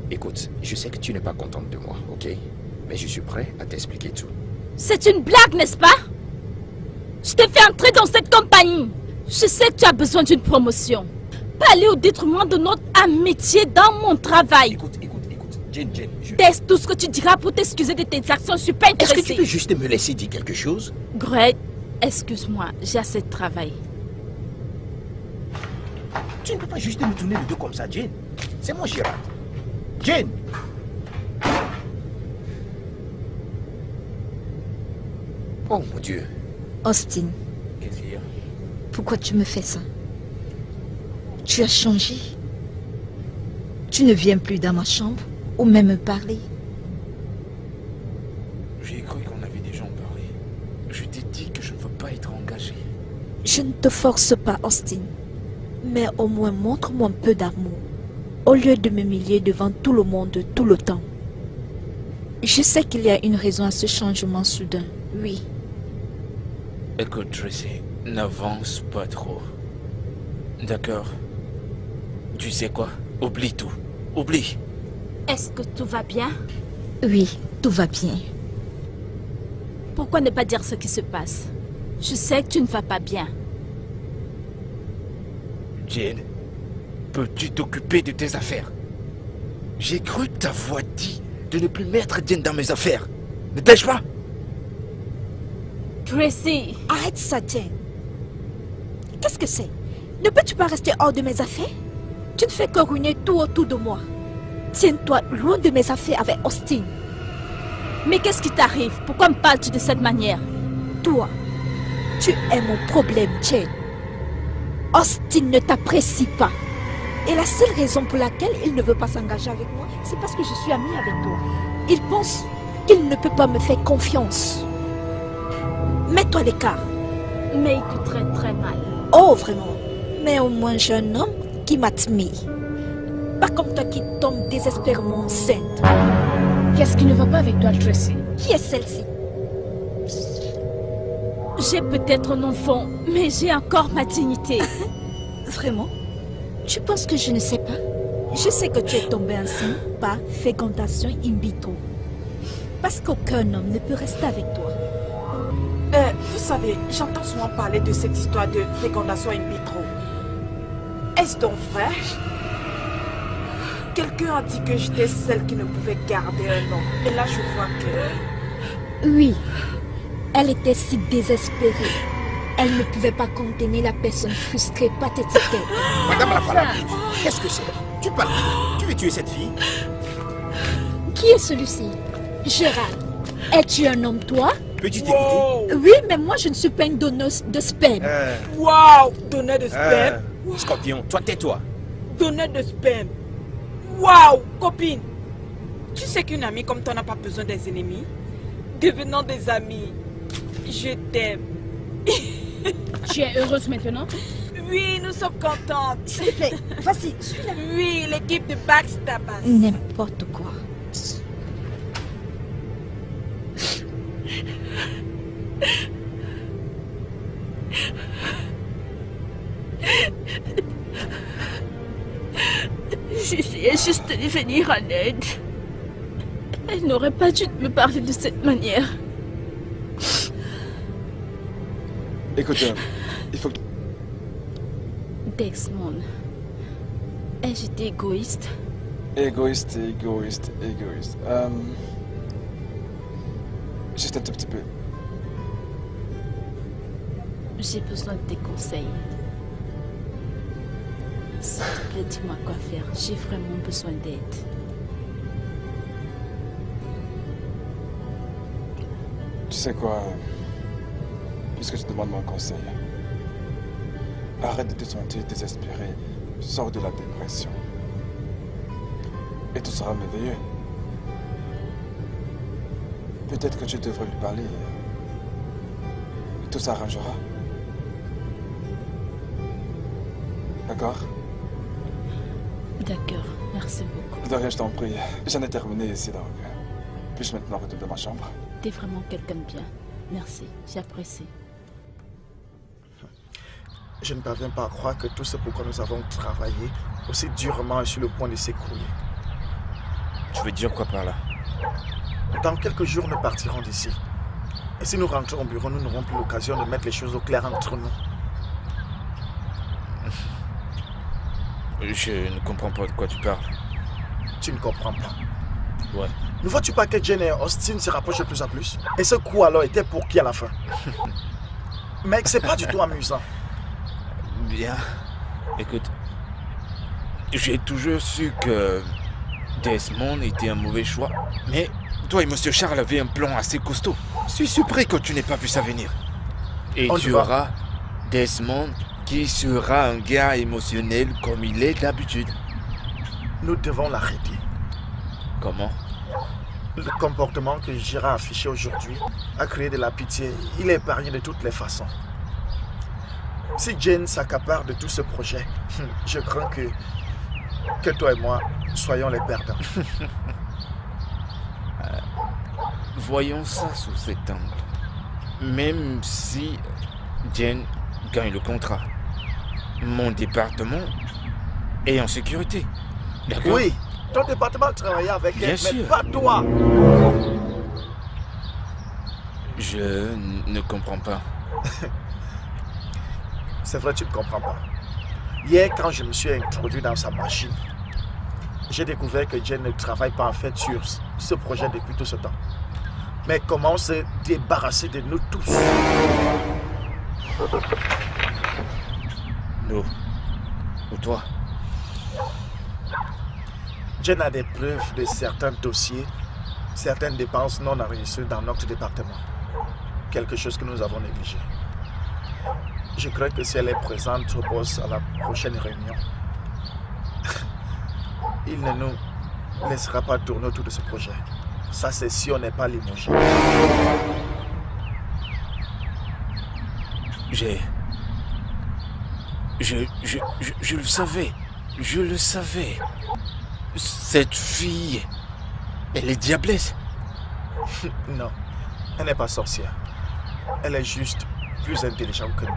Écoute, je sais que tu n'es pas contente de moi, ok? Mais je suis prêt à t'expliquer tout. C'est une blague, n'est-ce pas? Je t'ai fait entrer dans cette compagnie. Je sais que tu as besoin d'une promotion. Pas aller au détriment de notre amitié dans mon travail. Écoute, Jane, Teste tout ce que tu diras pour t'excuser de tes actions. Je suis pas intéressée. Est-ce que tu peux juste me laisser dire quelque chose? Greg, excuse-moi, j'ai assez de travail. Tu ne peux pas juste me tourner le dos comme ça, Jane. C'est moi, Gérard. Jane! Oh mon Dieu. Austin, Qu'est-ce qu'il y a? pourquoi tu me fais ça? Tu as changé. Tu ne viens plus dans ma chambre ou même me parler. J'ai cru qu'on avait déjà en parlé. Je t'ai dit que je ne veux pas être engagé. Je ne te force pas, Austin. Mais au moins montre-moi un peu d'amour. Au lieu de m'humilier devant tout le monde tout le temps. Je sais qu'il y a une raison à ce changement soudain. Oui. Écoute, Tracy, n'avance pas trop. D'accord? Tu sais quoi? Oublie tout. Oublie. Est-ce que tout va bien? Oui, tout va bien. Pourquoi ne pas dire ce qui se passe? Je sais que tu ne vas pas bien. Jane, peux-tu t'occuper de tes affaires? J'ai cru t'avoir dit de ne plus mettre Jane dans mes affaires. Ne t'ai-je pas? Tracy! Arrête ça, Jane. Qu'est-ce que c'est? Ne peux-tu pas rester hors de mes affaires? Tu ne fais que ruiner tout autour de moi. Tiens-toi loin de mes affaires avec Austin. Mais qu'est-ce qui t'arrive? Pourquoi me parles-tu de cette manière? Toi, tu es mon problème, Jane. Austin ne t'apprécie pas. Et la seule raison pour laquelle il ne veut pas s'engager avec moi, c'est parce que je suis amie avec toi. Il pense qu'il ne peut pas me faire confiance. Mets-toi à l'écart. Mais il te traite très mal. Oh, vraiment? Mais au moins j'ai un homme qui m'admire. Pas comme toi qui tombe désespérément enceinte. Qu'est-ce qui ne va pas avec toi, Tracy? Qui est celle-ci? J'ai peut-être un enfant, mais j'ai encore ma dignité. Vraiment? Tu penses que je ne sais pas? Je sais que tu es tombée enceinte par fécondation in vitro. Parce qu'aucun homme ne peut rester avec toi. Vous savez, j'entends souvent parler de cette histoire de fécondation in vitro. Est-ce donc vrai? Quelqu'un a dit que j'étais celle qui ne pouvait garder un homme. Et là, je vois que... Oui. Elle était si désespérée. Elle ne pouvait pas contenir la personne frustrée, pathétique. Madame la parole, qu'est-ce que c'est? Tu parles? Tu veux tuer cette fille? Qui est celui-ci? Gérard. Es-tu un homme, toi? Peux-tu t'écouter? Oui, mais moi, je ne suis pas une donneuse de sperme. Waouh! Donneur de sperme? Scorpion, toi tais-toi. Donneur de sperme? Waouh! Copine! Tu sais qu'une amie comme toi n'a pas besoin des ennemis? Devenons des amis. Je t'aime. Tu es heureuse maintenant? Oui, nous sommes contentes. S'il te plaît, vas-y, suis-la. Oui, l'équipe de Backstabas. N'importe quoi. J'essayais juste de venir en aide. Elle n'aurait pas dû me parler de cette manière. Écoute, il faut que... Desmond, ai-je été égoïste? Égoïste. Juste un tout petit peu. J'ai besoin de tes conseils. S'il te plaît, dis-moi quoi faire. J'ai vraiment besoin d'aide. Tu sais quoi, puisque tu demandes mon conseil, arrête de te sentir désespéré, sors de la dépression. Et tout sera merveilleux. Peut-être que tu devrais lui parler. Et tout s'arrangera. D'accord? D'accord, merci beaucoup. De rien, je t'en prie. J'en ai terminé ici, donc. Puis-je maintenant retourner dans ma chambre? T'es vraiment quelqu'un de bien. Merci, j'apprécie. Je ne parviens pas à croire que tout ce pourquoi nous avons travaillé aussi durement est sur le point de s'écrouler. Tu veux dire quoi par là? Dans quelques jours, nous partirons d'ici. Et si nous rentrons au bureau, nous n'aurons plus l'occasion de mettre les choses au clair entre nous. Je ne comprends pas de quoi tu parles. Tu ne comprends pas. Ouais. Ne vois-tu pas que Jane et Austin se rapprochent de plus en plus? Et ce coup alors était pour qui à la fin? Mec, c'est pas du tout amusant. Bien. Écoute, j'ai toujours su que Desmond était un mauvais choix. Mais toi et Monsieur Charles avaient un plan assez costaud. Je suis surpris que tu n'aies pas vu ça venir. Et tu auras Desmond qui sera un gars émotionnel comme il est d'habitude. Nous devons l'arrêter. Comment? Le comportement que Gérard a affiché aujourd'hui a créé de la pitié. Il est épargné de toutes les façons. Si Jane s'accapare de tout ce projet, je crains que toi et moi soyons les perdants. Voyons ça sous cet angle. Même si Jane gagne le contrat, mon département est en sécurité. D'accord? Oui, ton département travaillait avec Bien elle, sûr. mais pas toi. Je ne comprends pas. C'est vrai, tu ne comprends pas. Hier, quand je me suis introduit dans sa machine, j'ai découvert que Jane ne travaille pas en fait sur ce projet depuis tout ce temps. Mais comment se débarrasser de nous tous? Nous. Ou toi? Jane a des preuves de certains dossiers, certaines dépenses non enregistrées dans notre département. Quelque chose que nous avons négligé. Je crois que si elle est présente au boss à la prochaine réunion, il ne nous laissera pas tourner autour de ce projet. Ça, c'est si on n'est pas limogé. Je le savais. Je le savais. Cette fille, elle est diablesse. Non, elle n'est pas sorcière. Elle est juste plus intelligente que nous.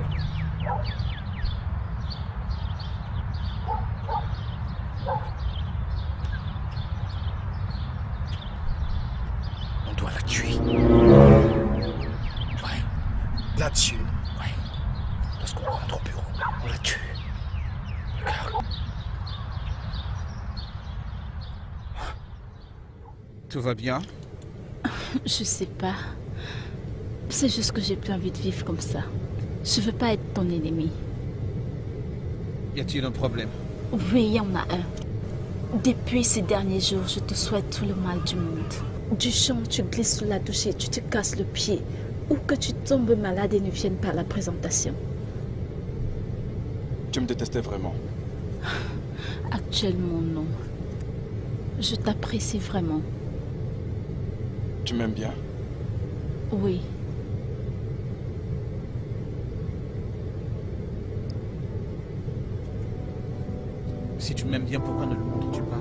On doit la tuer. Ouais. La tuer? Ouais. Lorsqu'on rentre au bureau, on la tue. Regarde. Tout va bien? Je sais pas. C'est juste que j'ai plus envie de vivre comme ça. Je veux pas être ton ennemi. Y a-t-il un problème? Oui, il y en a un. Depuis ces derniers jours, je te souhaite tout le mal du monde. Du champ, tu glisses sous la douche et tu te casses le pied. Ou que tu tombes malade et ne viennes pas à la présentation. Tu me détestais vraiment. Actuellement, non. Je t'apprécie vraiment. Tu m'aimes bien? Oui. Si tu m'aimes bien, pourquoi ne le montres-tu pas?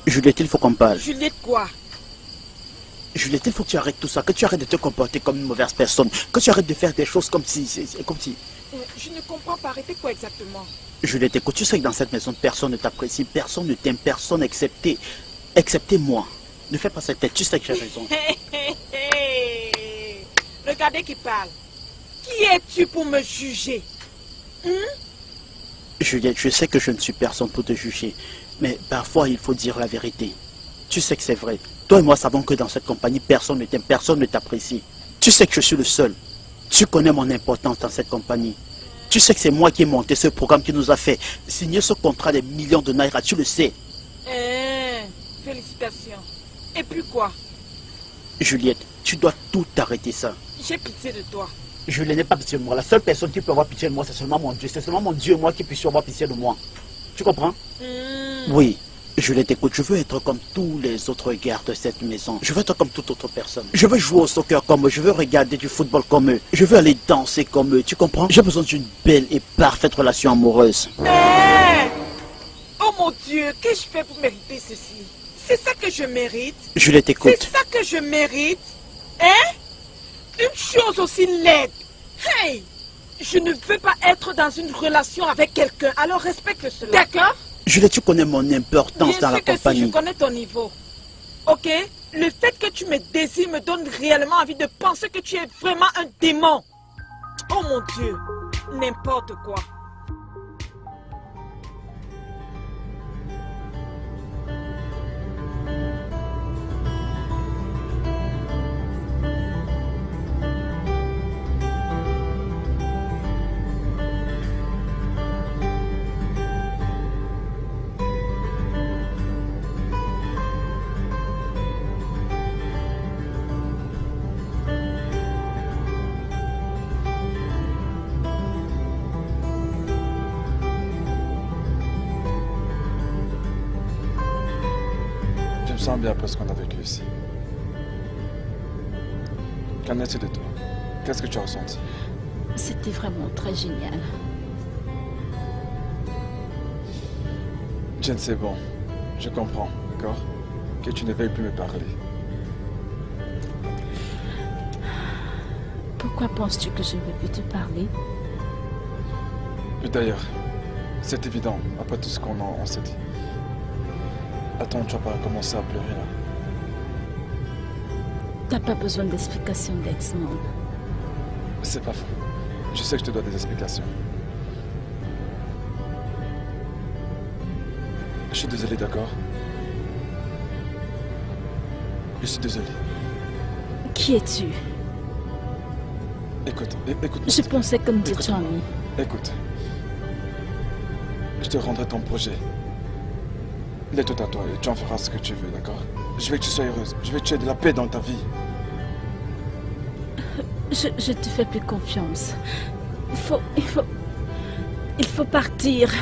Juliette, il faut qu'on parle. Juliette quoi? Juliette, il faut que tu arrêtes tout ça, que tu arrêtes de te comporter comme une mauvaise personne, que tu arrêtes de faire des choses comme si... Je ne comprends pas, arrêtez quoi exactement? Juliette, écoute, tu sais que dans cette maison, personne ne t'apprécie, personne ne t'aime, personne excepté moi. Ne fais pas cette tête, tu sais que j'ai raison. Regardez qui parle. Qui es-tu pour me juger? Juliette, je sais que je ne suis personne pour te juger, mais parfois il faut dire la vérité. Tu sais que c'est vrai. Toi et moi savons que dans cette compagnie, personne ne t'aime, personne ne t'apprécie. Tu sais que je suis le seul. Tu connais mon importance dans cette compagnie. Tu sais que c'est moi qui ai monté ce programme qui nous a fait signer ce contrat de millions de naira, tu le sais. Félicitations. Et puis quoi? Juliette, tu dois tout arrêter ça. J'ai pitié de toi. Juliette n'est pas pitié de moi. La seule personne qui peut avoir pitié de moi, c'est seulement mon Dieu. C'est seulement mon Dieu et moi qui puissions avoir pitié de moi. Tu comprends? Oui. Juliette, écoute, je veux être comme tous les autres gars de cette maison. Je veux être comme toute autre personne. Je veux jouer au soccer comme eux. Je veux regarder du football comme eux. Je veux aller danser comme eux. Tu comprends? J'ai besoin d'une belle et parfaite relation amoureuse. Oh mon Dieu, qu'ai-je fait pour mériter ceci? C'est ça que je mérite? Juliette, écoute. C'est ça que je mérite? Une chose aussi laide. Hey! Je ne veux pas être dans une relation avec quelqu'un, alors respecte cela. D'accord? Juliette, tu connais mon importance dans la compagnie. Si je connais ton niveau. Ok? Le fait que tu me désires me donne réellement envie de penser que tu es vraiment un démon. Oh mon Dieu, n'importe quoi. Je me sens bien après ce qu'on a vécu ici. Qu'en est-il de toi? Qu'est-ce que tu as ressenti? C'était vraiment très génial. Jane, c'est bon. Je comprends, d'accord? Que tu ne veuilles plus me parler. Pourquoi penses-tu que je ne veux plus te parler? Et d'ailleurs, c'est évident, après tout ce qu'on s'est dit. Attends, tu vas pas commencer à pleurer là. T'as pas besoin d'explications d'ex-monde. C'est pas faux. Je sais que je te dois des explications. Je suis désolé, d'accord? Je suis désolé. Qui es-tu? Écoute. Je pensais que nous étions amis. Écoute. Je te rendrai ton projet. Il est tout à toi et tu en feras ce que tu veux, d'accord? Je veux que tu sois heureuse. Je veux que tu aies de la paix dans ta vie. Je te fais plus confiance. Il faut partir.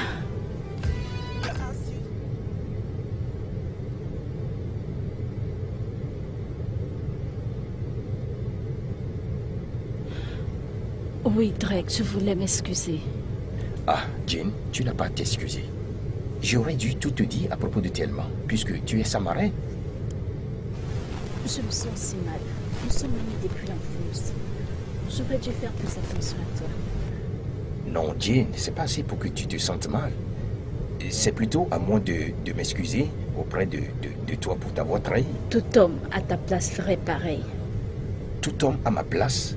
Oui, Drake, je voulais m'excuser. Ah, Jane, tu n'as pas à t'excuser. J'aurais dû tout te dire à propos de Thelma, puisque tu es sa marraine. Je me sens si mal. Nous sommes unis depuis l'enfance. J'aurais dû faire plus attention à toi. Non, Jane, c'est pas assez pour que tu te sentes mal. C'est plutôt à moi de m'excuser auprès de toi pour t'avoir trahi. Tout homme à ta place ferait pareil. Tout homme à ma place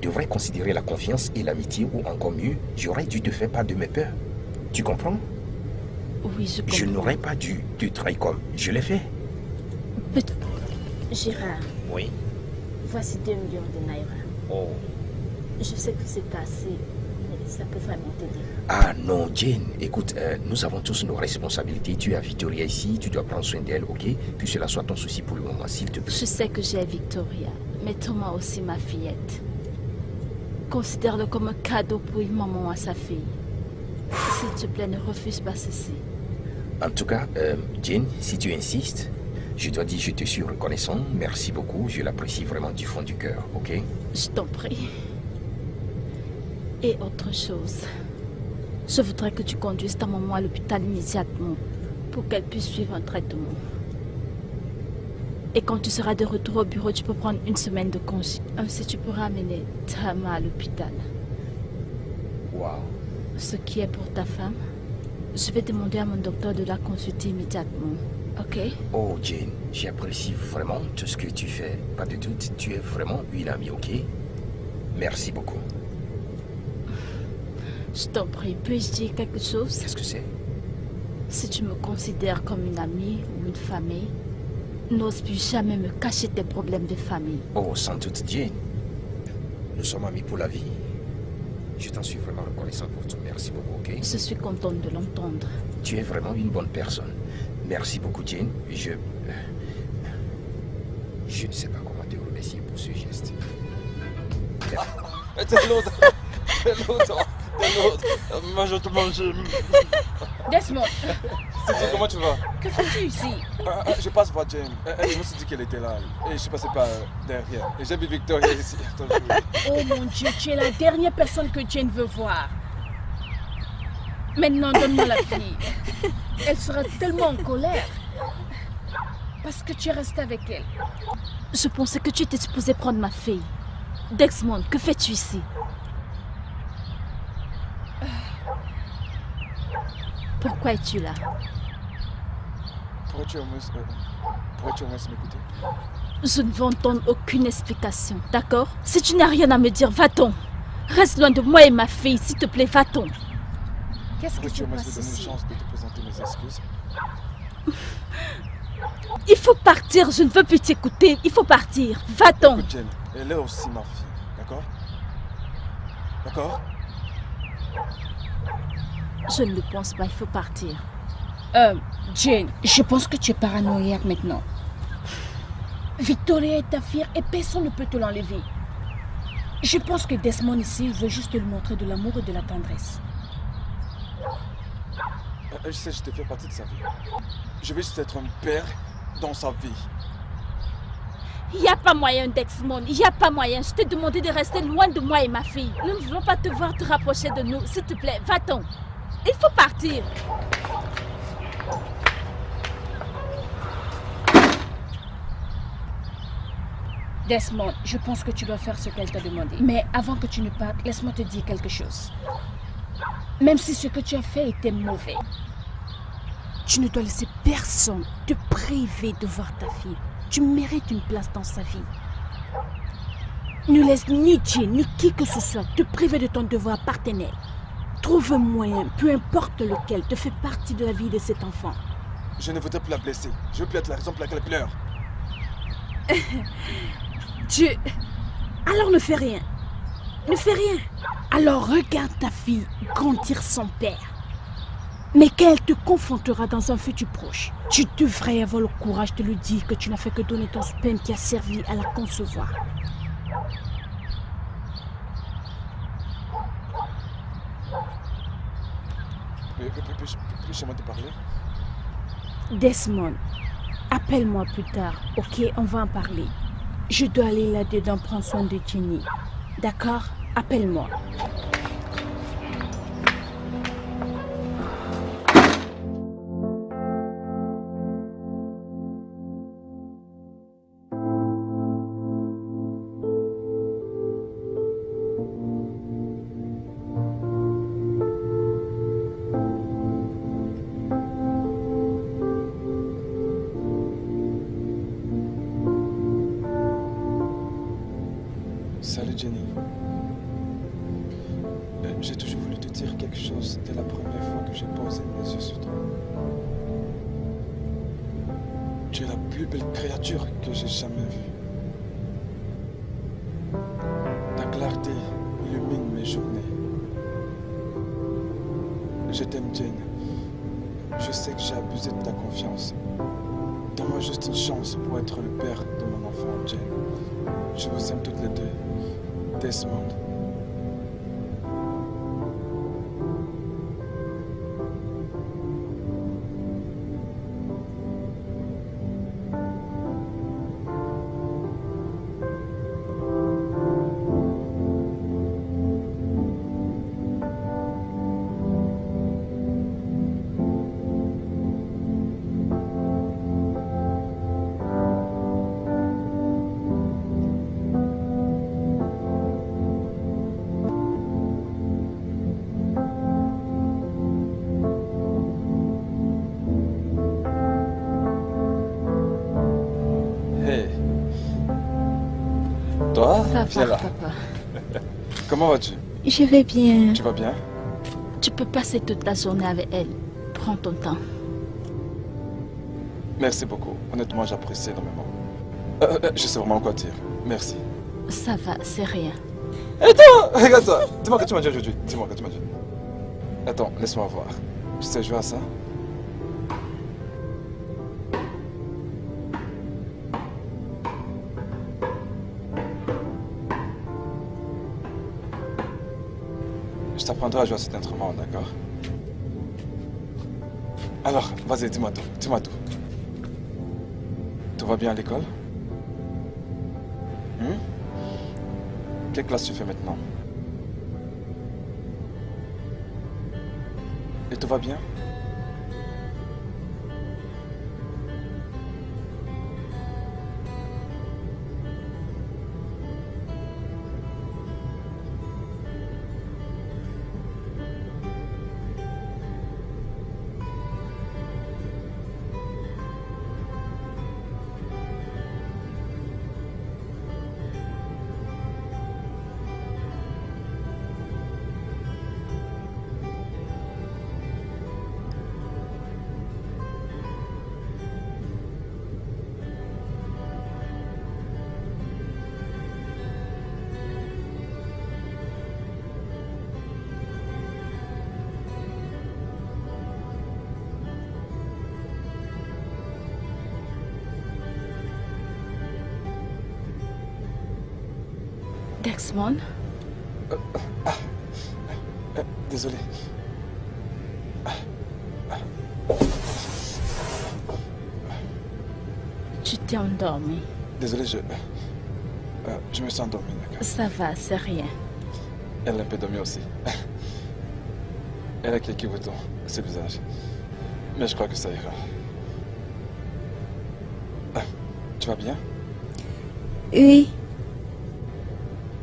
devrait considérer la confiance et l'amitié, ou encore mieux, j'aurais dû te faire part de mes peurs. Tu comprends? Oui, je comprends. Je n'aurais pas dû te trahir comme je l'ai fait. Gérard. Oui. Voici 2 millions de naira. Oh. Je sais que c'est pas assez, mais ça peut vraiment t'aider. Ah non, Jane, écoute, nous avons tous nos responsabilités. Tu as Victoria ici, tu dois prendre soin d'elle, ok? Puis cela soit ton souci pour le moment, s'il te plaît. Je sais que j'ai Victoria, mais Thomas aussi ma fillette. Considère-le comme un cadeau pour une maman à sa fille. S'il te plaît, ne refuse pas ceci. En tout cas, Jane, si tu insistes, je dois dire que je te suis reconnaissant. Merci beaucoup, je l'apprécie vraiment du fond du cœur, ok? Je t'en prie. Et autre chose, je voudrais que tu conduises ta maman à l'hôpital immédiatement pour qu'elle puisse suivre un traitement. Et quand tu seras de retour au bureau, tu peux prendre une semaine de congé. Si tu pourras amener Tama à l'hôpital. Wow. Ce qui est pour ta femme, je vais demander à mon docteur de la consulter immédiatement. Ok? Oh, Jane, j'apprécie vraiment tout ce que tu fais. Pas de doute, tu es vraiment une amie, ok? Merci beaucoup. Je t'en prie, puis-je dire quelque chose? Qu'est-ce que c'est? Si tu me considères comme une amie ou une famille, n'ose plus jamais me cacher tes problèmes de famille. Oh, sans doute, Jane. Nous sommes amis pour la vie. Je t'en suis vraiment reconnaissant pour tout. Merci beaucoup, ok? Je suis contente de l'entendre. Tu es vraiment une bonne personne. Merci beaucoup, Jane. Je ne sais pas comment te remercier pour ce geste. C'est l'autre. C'est l'autre. C'est l'autre. Moi, je te mange. Desmond. Comment tu vas? Que fais-tu ici? Je passe voir Jane. Je me suis dit qu'elle était là. Et je suis passé par derrière. Et j'ai vu Victoria ici. Oh mon Dieu, tu es la dernière personne que Jane veut voir. Maintenant, donne-moi la fille. Elle sera tellement en colère. Parce que tu es resté avec elle. Je pensais que tu étais supposé prendre ma fille. Desmond, que fais-tu ici? Pourquoi es-tu là? Pourrais-tu au moins m'écouter? Je ne veux entendre aucune explication, d'accord? Si tu n'as rien à me dire, va-t'en. Reste loin de moi et ma fille, s'il te plaît, va-t'en. Qu'est-ce que tu passes ici? Une chance de te présenter mes excuses. Il faut partir, je ne veux plus t'écouter. Il faut partir, va-t'en. Écoute, Jane, elle est aussi ma fille, d'accord? D'accord? Je ne le pense pas, il faut partir. Jane, je pense que tu es paranoïaque maintenant. Victoria est ta fille et personne ne peut te l'enlever. Je pense que Desmond ici veut juste lui montrer de l'amour et de la tendresse. Je sais, je te fais partie de sa vie. Je veux juste être un père dans sa vie. Il n'y a pas moyen, Desmond. Il n'y a pas moyen. Je t'ai demandé de rester loin de moi et ma fille. Nous ne voulons pas te voir te rapprocher de nous. S'il te plaît, va-t'en. Il faut partir. Desmond, je pense que tu dois faire ce qu'elle t'a demandé. Mais avant que tu ne partes, laisse-moi te dire quelque chose. Même si ce que tu as fait était mauvais, tu ne dois laisser personne te priver de voir ta fille. Tu mérites une place dans sa vie. Ne laisse ni Jane, ni qui que ce soit te priver de ton devoir partenaire. Trouve un moyen, peu importe lequel, de faire partie de la vie de cet enfant. Je ne voudrais plus la blesser. Je veux plus être la raison pour laquelle elle pleure. Alors ne fais rien. Ne fais rien. Alors regarde ta fille grandir sans père. Mais qu'elle te confrontera dans un futur proche. Tu devrais avoir le courage de lui dire que tu n'as fait que donner ton sperme qui a servi à la concevoir. Puis-je te parler? Desmond, appelle-moi plus tard, ok? On va en parler. Je dois aller là-dedans prendre soin de Jenny. D'accord? Appelle-moi. Salut Jenny. J'ai toujours voulu te dire quelque chose dès la première fois que j'ai posé mes yeux sur toi. Tu es la plus belle créature que j'ai jamais vue. Ta clarté illumine mes journées. Je t'aime, Jane. Je sais que j'ai abusé de ta confiance. Donne-moi juste une chance pour être le père de mon enfant, Jane. Je vous aime toutes les deux. Desmond. Viens là. Papa. Comment vas-tu? Je vais bien. Tu vas bien? Tu peux passer toute la journée avec elle. Prends ton temps. Merci beaucoup. Honnêtement, j'apprécie énormément. Je sais vraiment quoi dire. Merci. Ça va, c'est rien. Attends, regarde ça. Dis-moi que tu m'as dit aujourd'hui. Dis-moi que tu m'as dit. Attends, laisse-moi voir. Tu sais jouer à ça? Je t'apprendrai à jouer à cet instrument, d'accord? Alors, vas-y, dis-moi tout. Dis-moi tout. Tout va bien à l'école? Quelle classe tu fais maintenant? Et tout va bien? Dexmon? Désolé. Tu t'es endormi. Désolé, je me sens endormi, d'accord? Ça va, c'est rien. Elle a un peu dormi aussi. Elle a quelques boutons sur le visage. Mais je crois que ça ira. Tu vas bien? Oui.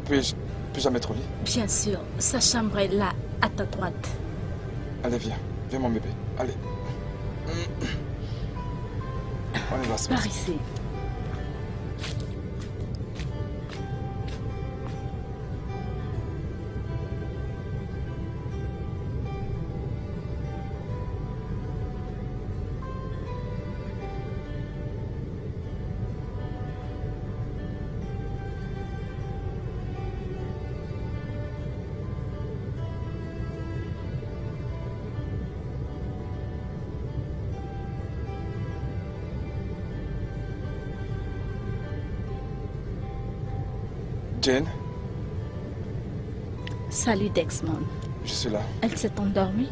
Puis-je mettre au lit? Bien sûr, sa chambre est là, à ta droite. Allez, viens. Viens, mon bébé. Allez. On y va, c'est Par ici. Jane? Salut Dexmon. Je suis là. Elle s'est endormie?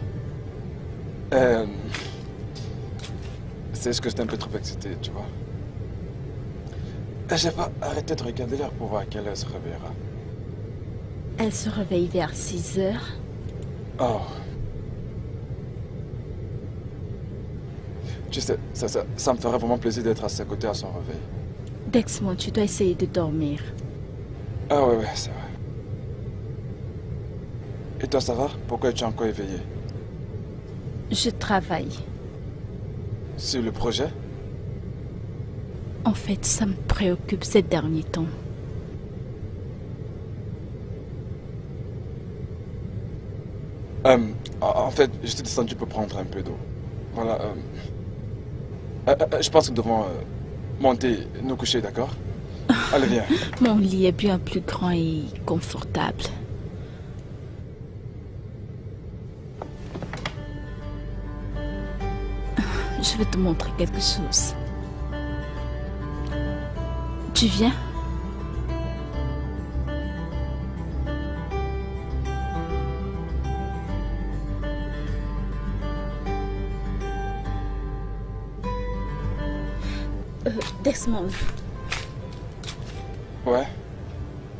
C'est ce que j'étais un peu trop excité, tu vois. J'ai pas arrêté de regarder l'heure pour voir à quelle heure elle se réveillera. Elle se réveille vers 6 heures. Oh. Tu sais, ça me ferait vraiment plaisir d'être à ses côtés à son réveil. Dexmon, tu dois essayer de dormir. Ah ouais, c'est vrai. Et toi, ça va? Pourquoi es-tu encore éveillé? Je travaille. Sur le projet? En fait, ça me préoccupe ces derniers temps. En fait, j'étais descendu pour prendre un peu d'eau. Voilà. Je pense que nous devons monter, nous coucher, d'accord? Allez, viens. Mon lit est bien plus grand et confortable. Je vais te montrer quelque chose. Tu viens? Dexmon. Ouais?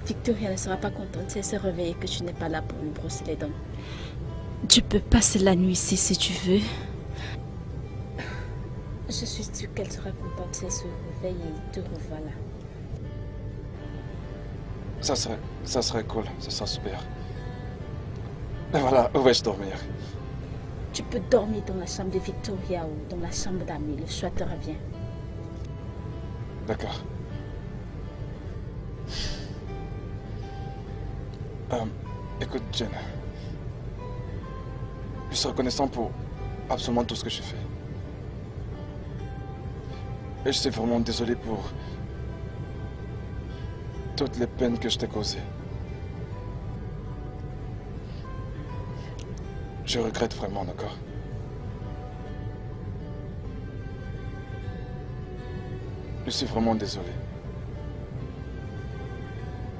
Victoria ne sera pas contente si elle se réveille et que tu n'es pas là pour lui brosser les dents. Tu peux passer la nuit ici si tu veux. Je suis sûre qu'elle sera contente si elle se réveille et te revoit là. Ça serait cool, ça serait super. Et voilà, où vais-je dormir? Tu peux dormir dans la chambre de Victoria ou dans la chambre d'Amy, le choix te revient. D'accord. Écoute, Jen. Je suis reconnaissant pour absolument tout ce que je fais. Et je suis vraiment désolé pour toutes les peines que je t'ai causées. Je regrette vraiment, d'accord? Je suis vraiment désolé.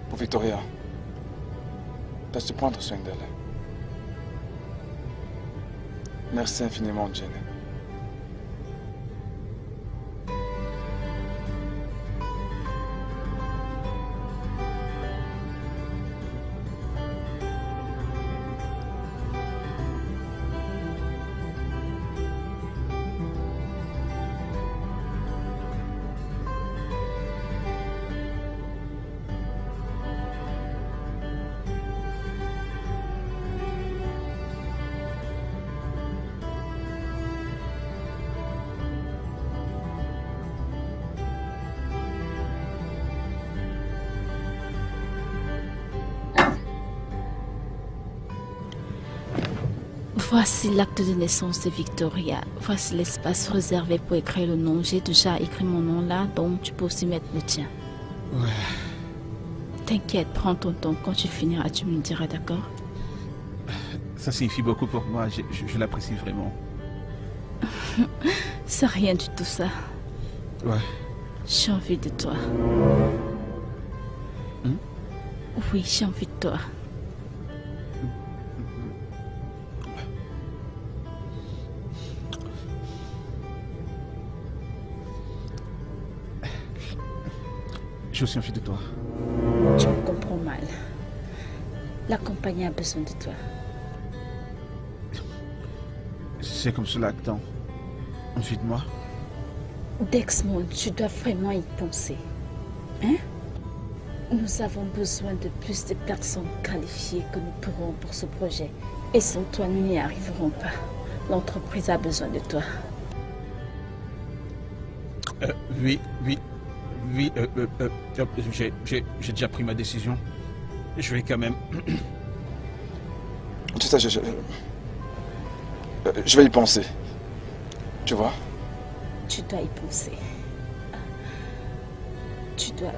Pour Victoria, tu as su prendre soin d'elle. Merci infiniment, Jen. Voici l'acte de naissance de Victoria. Voici l'espace réservé pour écrire le nom. J'ai déjà écrit mon nom là, donc tu peux aussi mettre le tien. Ouais. T'inquiète, prends ton temps. Quand tu finiras, tu me le diras, d'accord? Ça signifie beaucoup pour moi. Je l'apprécie vraiment. C'est rien du tout ça. Ouais. J'ai envie de toi. Oui, j'ai envie de toi. Je suis envie de toi. Tu me comprends mal. La compagnie a besoin de toi. C'est comme cela que t'as envie de moi. Dexmond, tu dois vraiment y penser. Hein? Nous avons besoin de plus de personnes qualifiées que nous pourrons pour ce projet. Et sans toi, nous n'y arriverons pas. L'entreprise a besoin de toi. Oui, j'ai déjà pris ma décision. Je vais quand même... Tu sais, je vais y penser. Tu vois? Tu dois y penser. Tu dois...